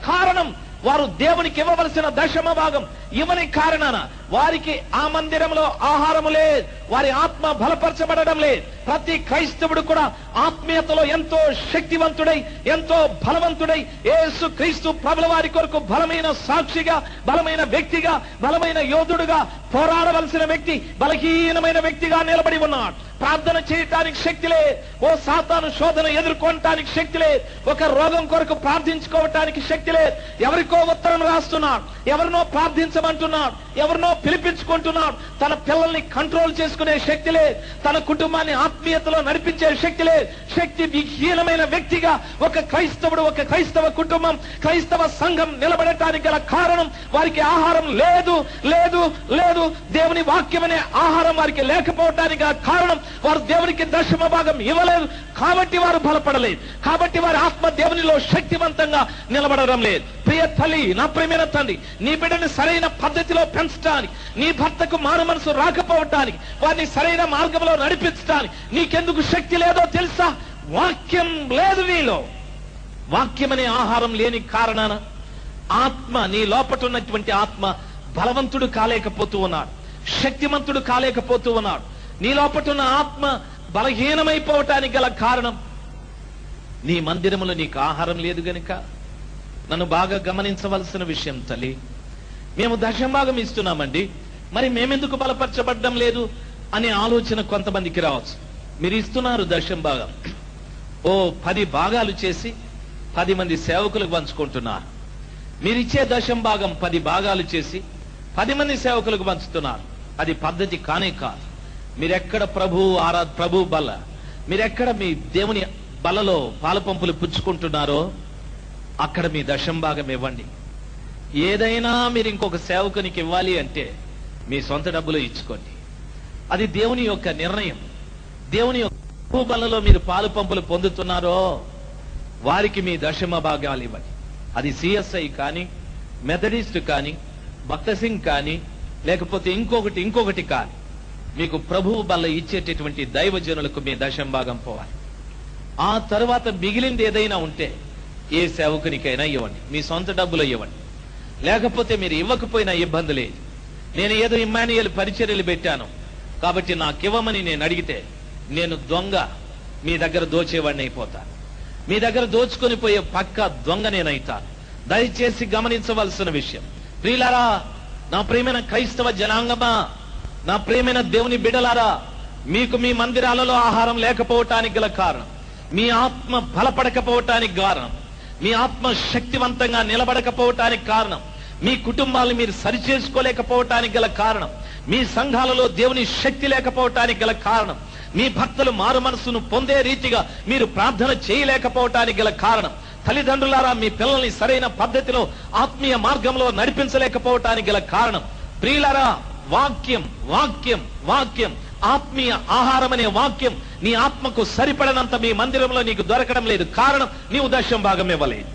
కారణం వారు దేవునికి ఇవ్వవలసిన దశమ భాగం ఇవ్వని కారణాన వారికి ఆ మందిరంలో ఆహారము లేదు. వారి ఆత్మ బలపరచబడడం లేదు. ప్రతి క్రైస్తవుడు కూడా ఆత్మీయతలో ఎంతో శక్తివంతుడై, ఎంతో బలవంతుడై, యేసు క్రీస్తు ప్రభుల వారి కొరకు బలమైన సాక్షిగా, బలమైన వ్యక్తిగా, బలమైన యోధుడుగా పోరాడవలసిన వ్యక్తి బలహీనమైన వ్యక్తిగా నిలబడి ఉన్నాడు. ప్రార్థన చేయటానికి శక్తి లేదు. ఓ సాతాను శోధన ఎదుర్కొనటానికి శక్తి లేదు. ఒక రోగం కొరకు ప్రార్థించుకోవటానికి శక్తి లేదు. ఎవరికో ఉత్తరం రాస్తున్నాడు, ఎవరినో ప్రార్థించమంటున్నాడు, ఎవరినో పిలిపించుకుంటున్నాడు. తన పిల్లల్ని కంట్రోల్ చేసుకునే శక్తి లేదు. తన కుటుంబాన్ని ఆత్మీయతలో నడిపించే శక్తి లేదు. శక్తి విహీనమైన వ్యక్తిగా ఒక క్రైస్తవుడు, ఒక క్రైస్తవ కుటుంబం, క్రైస్తవ సంఘం నిలబడటానికి గల కారణం వారికి ఆహారం లేదు. దేవుని వాక్యం అనే ఆహారం వారికి లేకపోవటానికి గల కారణం వారు దేవునికి దశమ భాగం ఇవ్వలేదు. కాబట్టి వారు బలపడలేదు. కాబట్టి వారి ఆత్మ దేవునిలో శక్తివంతంగా నిలబడడం లేదు. ప్రియ తల్లి, నా ప్రియమైన తండ్రి, నీ బిడ్డని సరైన పద్ధతిలో పెంచడానికి, నీ భర్తకు మారు మనసు రాకపోవటానికి, వారిని సరైన మార్గంలో నడిపించడానికి నీకెందుకు శక్తి లేదో తెలుసా? వాక్యం లేదు నీలో. వాక్యం అనే ఆహారం లేని కారణాన ఆత్మ, నీ లోపట ఉన్నటువంటి ఆత్మ బలవంతుడు కాలేకపోతూ ఉన్నాడు, శక్తిమంతుడు కాలేకపోతూ ఉన్నాడు. నీ లోపట ఉన్న ఆత్మ బలహీనమైపోవటానికి గల కారణం నీ మందిరములో నీకు ఆహారం లేదు గనుక. నన్ను బాగా గమనించవలసిన విషయం తల్లి, మేము దశంభాగం ఇస్తున్నామండి, మరి మేమెందుకు బలపరచబడ్డం లేదు అనే ఆలోచన కొంతమందికి రావచ్చు. మీరు ఇస్తున్నారు దశంభాగం, 10 భాగాలు చేసి 10 మంది సేవకులకు పంచుకుంటున్నారు. మీరిచ్చే దశంభాగం 10 భాగాలు చేసి 10 మంది సేవకులకు పంచుతున్నారు. అది పద్ధతి కానే కాదు. మీరెక్కడ ప్రభు బల్ల, మీరెక్కడ మీ దేవుని బలలో పాలపంపులు పుచ్చుకుంటున్నారో అక్కడ మీ దశంభాగం ఇవ్వండి. ఏదైనా మీరు ఇంకొక సేవకునికి ఇవ్వాలి అంటే మీ సొంత డబ్బులు ఇచ్చుకోండి. అది దేవుని యొక్క నిర్ణయం. దేవుని యొక్క ప్రభు బలలో మీరు పాలపంపులు పొందుతున్నారో వారికి మీ దశమ భాగాలు ఇవ్వండి. అది సిఎస్ఐ కానీ, మెథడిస్ట్ కానీ, భక్త సింగ్ కానీ, లేకపోతే ఇంకొకటి కానీ, మీకు ప్రభువు బల్ల ఇచ్చేటటువంటి దైవజనులకు మీ దశంభాగం పోవాలి. ఆ తర్వాత మిగిలింది ఏదైనా ఉంటే ఏ సేవకునికైనా ఇవ్వండి, మీ సొంత డబ్బులు ఇవ్వండి. లేకపోతే మీరు ఇవ్వకపోయినా ఇబ్బంది లేదు. నేను ఏదో ఇమ్మాన్యుయల్ పరిచర్యలు పెట్టాను కాబట్టి నాకు ఇవ్వమని నేను అడిగితే నేను దొంగ, మీ దగ్గర దోచేవాడిని అయిపోతాను. మీ దగ్గర దోచుకొని పోయే పక్క దొంగ నేనైతాను. దయచేసి గమనించవలసిన విషయం ప్రియులారా, నా ప్రియమైన క్రైస్తవ జనాంగమా, నా ప్రియమైన దేవుని బిడ్డలారా, మీకు మీ మందిరాలలో ఆహారం లేకపోవటానికి గల కారణం, మీ ఆత్మ బలపడకపోవటానికి కారణం, మీ ఆత్మ శక్తివంతంగా నిలబడకపోవటానికి కారణం, మీ కుటుంబాలను మీరు సరిచేసుకోలేకపోవటానికి గల కారణం, మీ సంఘాలలో దేవుని శక్తి లేకపోవటానికి గల కారణం, మీ భక్తులు మారు మనసును పొందే రీతిగా మీరు ప్రార్థన చేయలేకపోవటానికి గల కారణం, తల్లిదండ్రులారా మీ పిల్లల్ని సరైన పద్ధతిలో ఆత్మీయ మార్గంలో నడిపించలేకపోవటానికి గల కారణం. ప్రియులారా, వాక్యం వాక్యం వాక్యం ఆత్మీయ ఆహారం అనే వాక్యం నీ ఆత్మకు సరిపడనంత మీ మందిరంలో నీకు దొరకడం లేదు. కారణం, నీవు దశంభాగం ఇవ్వలేదు.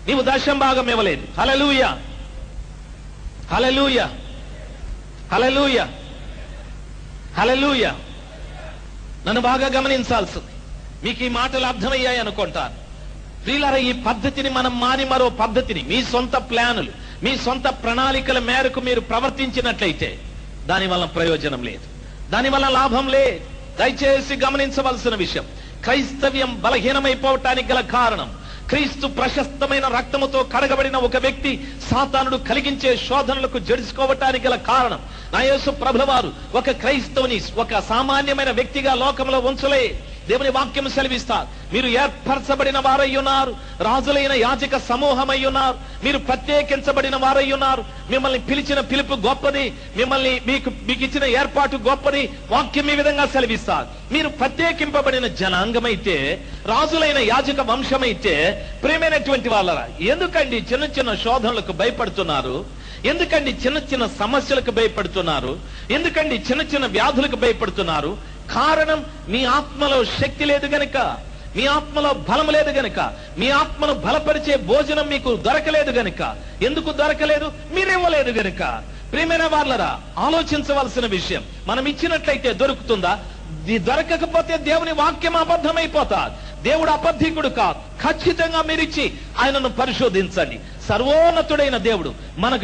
నీవు దశంభాగం ఇవ్వలేదు. హల్లెలూయా, హల్లెలూయా. హల్లెలూయా, హల్లెలూయా. నన్ను బాగా గమనించాల్సింది. మీకు ఈ మాటలు అర్థమయ్యాయి అనుకుంటాను. ప్రియులారా, ఈ పద్ధతిని మనం మాని మరో పద్ధతిని, మీ సొంత ప్లానులు, మీ సొంత ప్రణాళికల మేరకు మీరు ప్రవర్తించినట్లయితే దానివల్ల ప్రయోజనం లేదు, దానివల్ల లాభం లేదు. దయచేసి గమనించవలసిన విషయం, క్రైస్తవ్యం బలహీనమైపోవటానికి గల కారణం, క్రీస్తు ప్రశస్తమైన రక్తముతో కడగబడిన ఒక వ్యక్తి సాతానుడు కలిగించే శోధనలకు జడుచుకోవటానికి గల కారణం, నా యేసు ప్రభుల వారు ఒక క్రైస్తవుని ఒక సామాన్యమైన వ్యక్తిగా లోకంలో ఉంచలే. దేవుని వాక్యం సెలవిస్తారు, మీరు ఏర్పరచబడిన వారై ఉన్నారు, రాజులైన యాజక సమూహమై ఉన్నారు, మీరు ప్రత్యేకించబడిన వారై ఉన్నారు, మిమ్మల్ని పిలిచిన పిలుపు గొప్పది, మిమ్మల్ని మీకు ఇచ్చిన ఏర్పాటు గొప్పది. వాక్యం ఈ విధంగా సెలవిస్తారు, మీరు ప్రత్యేకింపబడిన జనాంగమైతే, రాజులైన యాజక వంశమైతే, ప్రేమైనటువంటి వాళ్ళరా, ఎందుకండి చిన్న చిన్న శోధనలకు భయపడుతున్నారు? ఎందుకండి చిన్న చిన్న సమస్యలకు భయపడుతున్నారు? ఎందుకండి చిన్న చిన్న వ్యాధులకు భయపడుతున్నారు? కారణం, మీ ఆత్మలో శక్తి లేదు గనుక, మీ ఆత్మలో బలం లేదు గనుక, మీ ఆత్మను బలపరిచే భోజనం మీకు దొరకలేదు గనుక. ఎందుకు దొరకలేదు? మీరివ్వలేదు గనుక. ప్రియమైన వాళ్ళరా, ఆలోచించవలసిన విషయం, మనం ఇచ్చినట్లయితే దొరుకుతుందా? దొరకకపోతే దేవుని వాక్యం అబద్ధమైపోతా. దేవుడు అబద్ధికుడు కాదు. ఖచ్చితంగా మీరిచ్చి ఆయనను పరిశోధించండి. సర్వోన్నతుడైన దేవుడు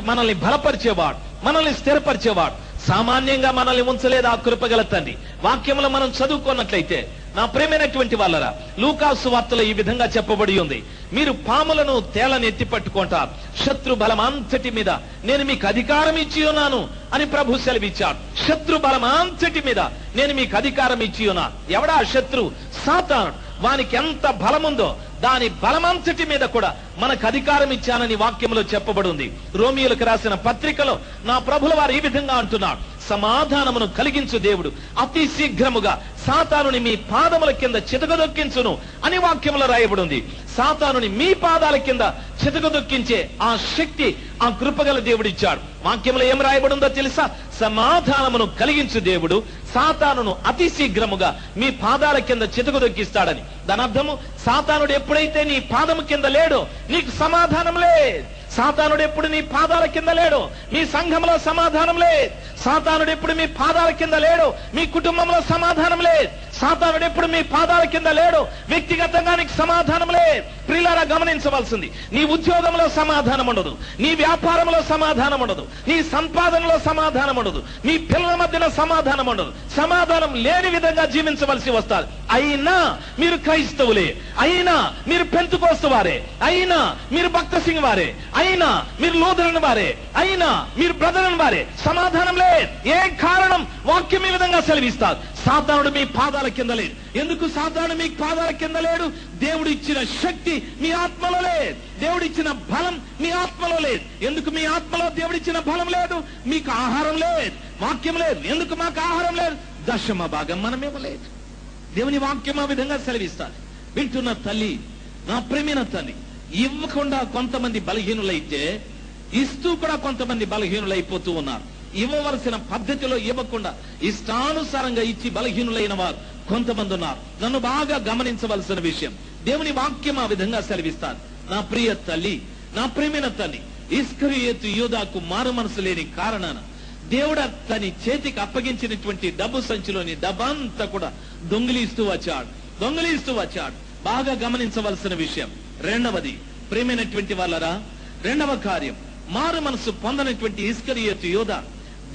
మనల్ని బలపరిచేవాడు, మనల్ని స్థిరపరిచేవాడు. సామాన్యంగా మనల్ని ఉంచలేదు ఆ కృపగల తండ్రి. వాక్యములో మనం చదువుకున్నట్లయితే, నా ప్రేమైనటువంటి వాళ్ళరా, లూకాసు వార్తలో ఈ విధంగా చెప్పబడి ఉంది, మీరు పాములను తేళ్లను ఎత్తి పట్టుకుంటారు, శత్రు బలమంతటి మీద నేను మీకు అధికారం ఇచ్చి ఉన్నాను అని ప్రభు సెలవిచ్చాడు. శత్రు బలమంతటి మీద నేను మీకు అధికారం ఇచ్చి ఉన్నాను. ఎవడా శత్రు? సాతానుడు. వానికి ఎంత బలముందో దాని బలమంతటి మీద కూడా మనకు అధికారం ఇచ్చానని వాక్యంలో చెప్పబడి ఉంది. రోమియోలకు రాసిన పత్రికలో నా ప్రభుల వారు ఈ విధంగా అంటున్నాడు, సమాధానమును కలిగించు దేవుడు అతి శీఘ్రముగా సాతానుని మీ పాదముల కింద చితకదొక్కించును అని వాక్యంలో రాయబడి ఉంది. సాతానుని మీ పాదాల కింద చితకదొక్కించే ఆ శక్తి ఆ కృపగల దేవుడు ఇచ్చాడు. వాక్యంలో ఏం రాయబడి ఉందో తెలుసా? సమాధానమును కలిగించు దేవుడు సాతానును అతి శీఘ్రముగా మీ పాదాల కింద చితకదొక్కిస్తాడని. దాని అర్థము, సాతానుడు ఎప్పుడైతే నీ పాదము కింద లేడో నీకు సమాధానం లేదు. సాతానుడు ఎప్పుడు నీ పాదాల కింద లేడో మీ సంఘంలో సమాధానం లేదు. సాతానుడు ఎప్పుడు మీ పాదాల కింద లేడో మీ కుటుంబంలో సమాధానం లేదు. సాతానుడు ఎప్పుడు మీ పాదాల కింద లేడో వ్యక్తిగతంగా నీకు సమాధానం లేదు. ప్రియులారా, గమనించవలసింది, నీ ఉద్యోగంలో సమాధానం ఉండదు, నీ వ్యాపారంలో సమాధానం ఉండదు, నీ సంపాదనలో సమాధానం ఉండదు, మీ పిల్లల మధ్యన సమాధానం ఉండదు. సమాధానం లేని విధంగా జీవించవలసి వస్తారు. అయినా మీరు క్రైస్తవులే, అయినా మీరు పెంతుకోస్తు వారే, అయినా మీరు భక్త సింగ్ వారే, అయినా మీరు లూథరన్ వారే, అయినా మీరు బ్రదరన్ వారే, సమాధానం లేదు. ఏ కారణం? వాక్యం ఈ విధంగా సెలవిస్తారు, సాతానుడు మీ పాదాల కింద లేడు. ఎందుకు సాతానుడు మీ పాదాల కింద లేడు? దేవుడు ఇచ్చిన శక్తి మీ ఆత్మలో లేదు, దేవుడు ఇచ్చిన బలం మీ ఆత్మలో లేదు. ఎందుకు మీ ఆత్మలో దేవుడిచ్చిన బలం లేదు? మీకు ఆహారం లేదు, వాక్యం లేదు. ఎందుకు మాకు ఆహారం లేదు? దశమ భాగం మనం ఇవ్వలేదు. దేవుని వాక్యం ఆ విధంగా సెలవిస్తారు. వింటున్న తల్లి, నా ప్రేమైన తల్లి, ఇవ్వకుండా కొంతమంది బలహీనులైతే ఇస్తూ కూడా కొంతమంది బలహీనులైపోతూ ఉన్నారు. ఇవ్వవలసిన పద్ధతిలో ఇవ్వకుండా ఇష్టానుసారంగా ఇచ్చి బలహీనులైన వారు కొంతమంది ఉన్నారు. నన్ను బాగా గమనించవలసిన విషయం, దేవుని వాక్యం ఆ విధంగా సెలవిస్తారు. నా ప్రియ తల్లి, నా ప్రేమైన తల్లి, ఇస్కరియోతు యూదాకు మారు మనసు లేని కారణాన దేవుడు తన చేతికి అప్పగించినటువంటి డబ్బు సంచిలోని డబ్బంతా కూడా దొంగిలిస్తూ వచ్చాడు. బాగా గమనించవలసిన విషయం రెండవది, ప్రేమైనటువంటి వాళ్ళరా, రెండవ కార్యం, మారు మనసు పొందనటువంటి ఇస్కరియోతు యూదా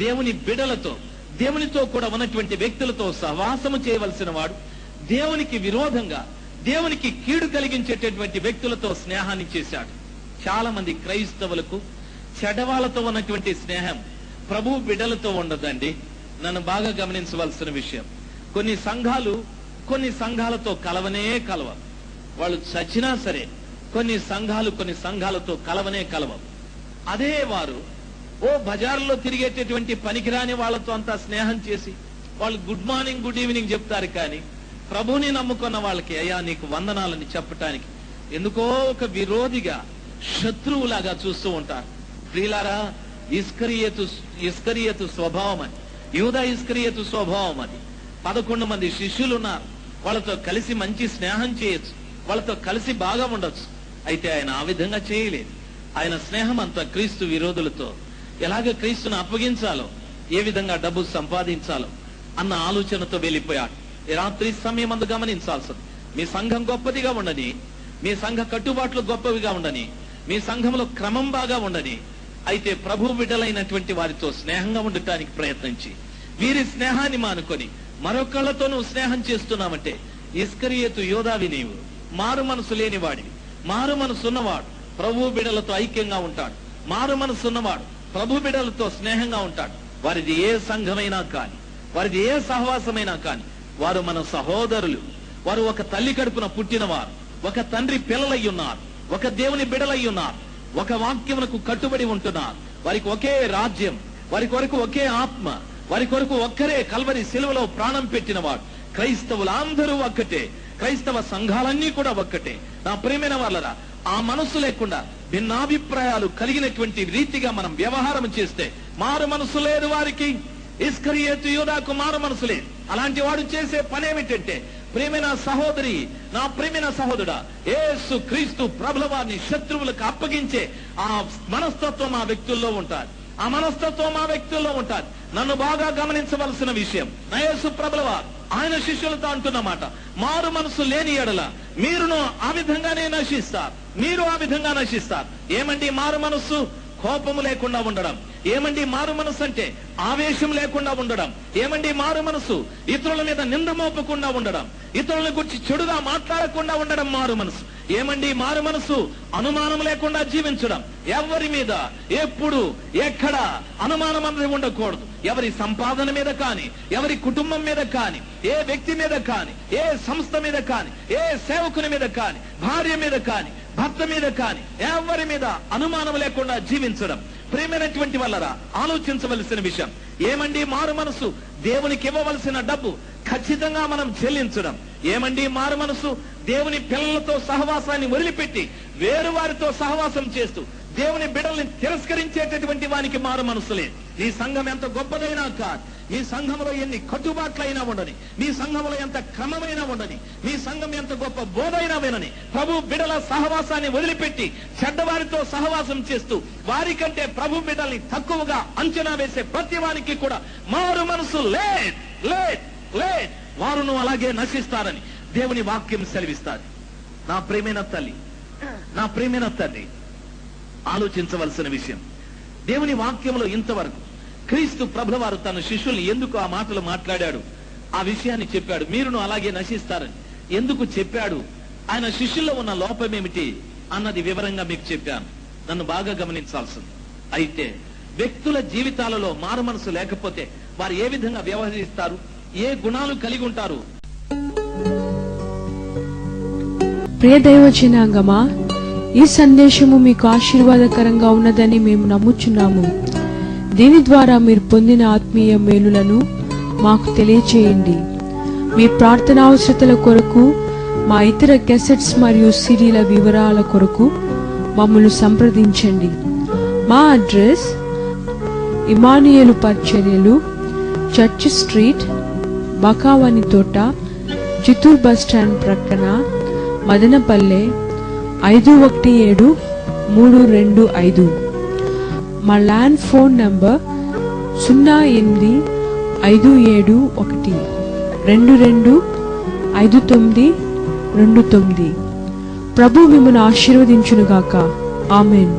దేవుని బిడలతో, దేవునితో కూడా ఉన్నటువంటి వ్యక్తులతో సహవాసము చేయవలసిన వాడు. దేవునికి విరోధంగా, దేవునికి కీడు కలిగించేటటువంటి వ్యక్తులతో స్నేహాన్ని చేశాడు. చాలా మంది క్రైస్తవులకు చెడవాళ్లతో ఉన్నటువంటి స్నేహం ప్రభు బిడ్డలతో ఉండదండి. నన్ను బాగా గమనించవలసిన విషయం, కొన్ని సంఘాలతో కలవనే కలవ, వాళ్ళు చచ్చినా సరే కొన్ని సంఘాలతో కలవనే కలవ. అదే వారు బజార్లో తిరిగేటటువంటి పనికిరాని వాళ్ళతో అంతా స్నేహం చేసి వాళ్ళు గుడ్ మార్నింగ్ గుడ్ ఈవినింగ్ చెప్తారు, కానీ ప్రభుని నమ్ముకున్న వాళ్ళకి అయ్యా నీకు వందనాలని చెప్పటానికి ఎందుకో ఒక విరోధిగా, శత్రువులాగా చూస్తూ ఉంటారు. ప్రియులారా, ఇస్కరియోతు స్వభావం అది, యూదా ఇస్కరియోతు స్వభావం అది. 11 మంది శిష్యులు ఉన్నారు, వాళ్ళతో కలిసి మంచి స్నేహం చేయొచ్చు, వాళ్ళతో కలిసి బాగా ఉండొచ్చు. అయితే ఆయన ఆ విధంగా చేయలేదు. ఆయన స్నేహం అంతా క్రీస్తు విరోధులతో, ఎలాగ క్రీస్తును అప్పగించాలో, ఏ విధంగా డబ్బు సంపాదించాలో అన్న ఆలోచనతో వెళ్ళిపోయాడు. ఈ రాత్రి సమయం అందు గమనించాల్సింది, మీ సంఘం గొప్పదిగా ఉండని, మీ సంఘ కట్టుబాట్లు గొప్పవిగా ఉండని, మీ సంఘంలో క్రమం బాగా ఉండని, అయితే ప్రభు బిడ్డలైనటువంటి వారితో స్నేహంగా ఉండటానికి ప్రయత్నించి వీరి స్నేహాన్ని మానుకొని మరొకళ్లతో నువ్వు స్నేహం చేస్తున్నావంటే ఇస్కరియోతు యోధావి నీవు. మారు మనసు లేనివాడివి. మారు మనసు ఉన్నవాడు ప్రభు బిడ్డలతో ఐక్యంగా ఉంటాడు. మారు మనసు ఉన్నవాడు ప్రభు బిడ్డలతో స్నేహంగా ఉంటాడు. వారిది ఏ సంఘమైనా కాని, వారిది ఏ సహవాసమైనా కాని, వారు మన సహోదరులు. వారు ఒక తల్లి కడుపున పుట్టినవారు, ఒక తండ్రి పిల్లలై ఉన్నారు, ఒక దేవుని బిడలై ఉన్నారు, ఒక వాక్యమునకు కట్టుబడి ఉంటున్నారు. వారికి ఒకే రాజ్యం, వారి కొరకు ఒకే ఆత్మ, వారి కొరకు ఒక్కరే కల్వరి సిలువలో ప్రాణం పెట్టినవాడు. క్రైస్తవులందరూ ఒక్కటే, క్రైస్తవ సంఘాలన్నీ కూడా ఒక్కటే. నా ప్రియమైన వాళ్ళరా, ఆ మనసు లేకుండా భిన్నాభిప్రాయాలు కలిగినటువంటి రీతిగా మనం వ్యవహారం చేస్తే మారు మనసు లేదు వారికి. ఇస్కరియోతు యూదాకు మారు మనసు లేదు. అలాంటి వాడు చేసే పనేమిటంటే, ప్రియమైన సహోదరి, నా ప్రియమైన సహోదరుడా, యేసు క్రీస్తు ప్రభుల వారిని శత్రువులకు అప్పగించే ఆ మనస్తత్వం ఆ వ్యక్తుల్లో ఉంటారు. ఆ మనస్తత్వం ఆ వ్యక్తుల్లో ఉంటారు. నన్ను బాగా గమనించవలసిన విషయం, నా యేసు ప్రభుల వారు ఆయన శిష్యులతో అంటున్నమాట, మారు మనసు లేని ఎడల మీరును ఆ విధంగానే నశిస్తారు. మీరు ఆ విధంగా నశిస్తారు. ఏమండి మారు మనస్సు? కోపము లేకుండా ఉండడం. ఏమండి మారు మనసు అంటే? ఆవేశం లేకుండా ఉండడం. ఏమండి మారు మనసు? ఇతరుల మీద నింద మోపకుండా ఉండడం, ఇతరుల గురించి చెడుగా మాట్లాడకుండా ఉండడం మారు మనసు. ఏమండి మారు మనసు? అనుమానం లేకుండా జీవించడం. ఎవరి మీద ఎప్పుడు ఎక్కడ అనుమానం అనేది ఉండకూడదు. ఎవరి సంపాదన మీద కానీ, ఎవరి కుటుంబం మీద కానీ, ఏ వ్యక్తి మీద కానీ, ఏ సంస్థ మీద కానీ, ఏ సేవకుని మీద కానీ, భార్య మీద కానీ, భర్త మీద కానీ, ఎవరి మీద అనుమానం లేకుండా జీవించడం. ప్రేమైనటువంటి వాళ్ళరా, ఆలోచించవలసిన విషయం ఏమండి మారు మనసు? దేవునికి ఇవ్వవలసిన డబ్బు ఖచ్చితంగా మనం చెల్లించడం. ఏమండి మారు మనసు? దేవుని పిల్లలతో సహవాసాన్ని వదిలిపెట్టి వేరు వారితో సహవాసం చేస్తూ దేవుని బిడ్డల్ని తిరస్కరించేటటువంటి వానికి మారు మనసు లేదు. నీ సంఘం ఎంత గొప్పదైనా కాదు, మీ సంఘంలో ఎన్ని కట్టుబాట్లైనా ఉండని, మీ సంఘంలో ఎంత క్రమమైనా ఉండని, మీ సంఘం ఎంత గొప్ప బోధైనా వినని, ప్రభు బిడ్డల సహవాసాన్ని వదిలిపెట్టి చెడ్డవారితో సహవాసం చేస్తూ వారికంటే ప్రభు బిడ్డల్ని తక్కువగా అంచనా వేసే ప్రతి వారికి కూడా మారు మనసు లేట్ లేట్ లేట్ వారును అలాగే నశిస్తారని దేవుని వాక్యం సెలవిస్తారు. నా ప్రియమైన తల్లి, నా ప్రియమైన తండ్రి, ఆలోచించవలసిన విషయం, దేవుని వాక్యంలో ఇంతవరకు క్రీస్తు ప్రభుల వారు తన శిష్యుల్ని ఎందుకు ఆ మాటలు మాట్లాడాడు, ఆ విషయాన్ని చెప్పాడు. మీరును అలాగే నశిస్తారని ఎందుకు చెప్పాడు, ఆయన శిష్యుల్లో ఉన్న లోపం ఏమిటి అన్నది వివరంగా మీకు చెప్పాను. నన్ను బాగా గమనించాల్సింది. అయితే వ్యక్తుల జీవితాలలో మారు మనసు లేకపోతే వారు ఏ విధంగా వ్యవహరిస్తారు, ఏ గుణాలు కలిగి ఉంటారు? ప్రియ దైవజనాంగమా, ఈ సందేశము మీకు ఆశీర్వాదకరంగా ఉన్నదని మేము నమ్ముచున్నాము. దీని ద్వారా మీరు పొందిన ఆత్మీయ మేలులను మాకు తెలియచేయండి. మీ ప్రార్థన అవసరతల కొరకు, మా ఇతర క్యాసెట్స్ మరియు సిడీల వివరాల కొరకు మమ్మల్ని సంప్రదించండి. మా అడ్రస్ ఇమానుయేలు పరిచర్యలు, చర్చ్ స్ట్రీట్, బకావాని తోట, చిత్తూరు బస్ స్టాండ్ ప్రక్కన, మదనపల్లె 517325. మా ల్యాండ్ ఫోన్ నంబర్ 085712252929. ప్రభు మిమ్మల్ని ఆశీర్వదించునుగాక. ఆమేన్.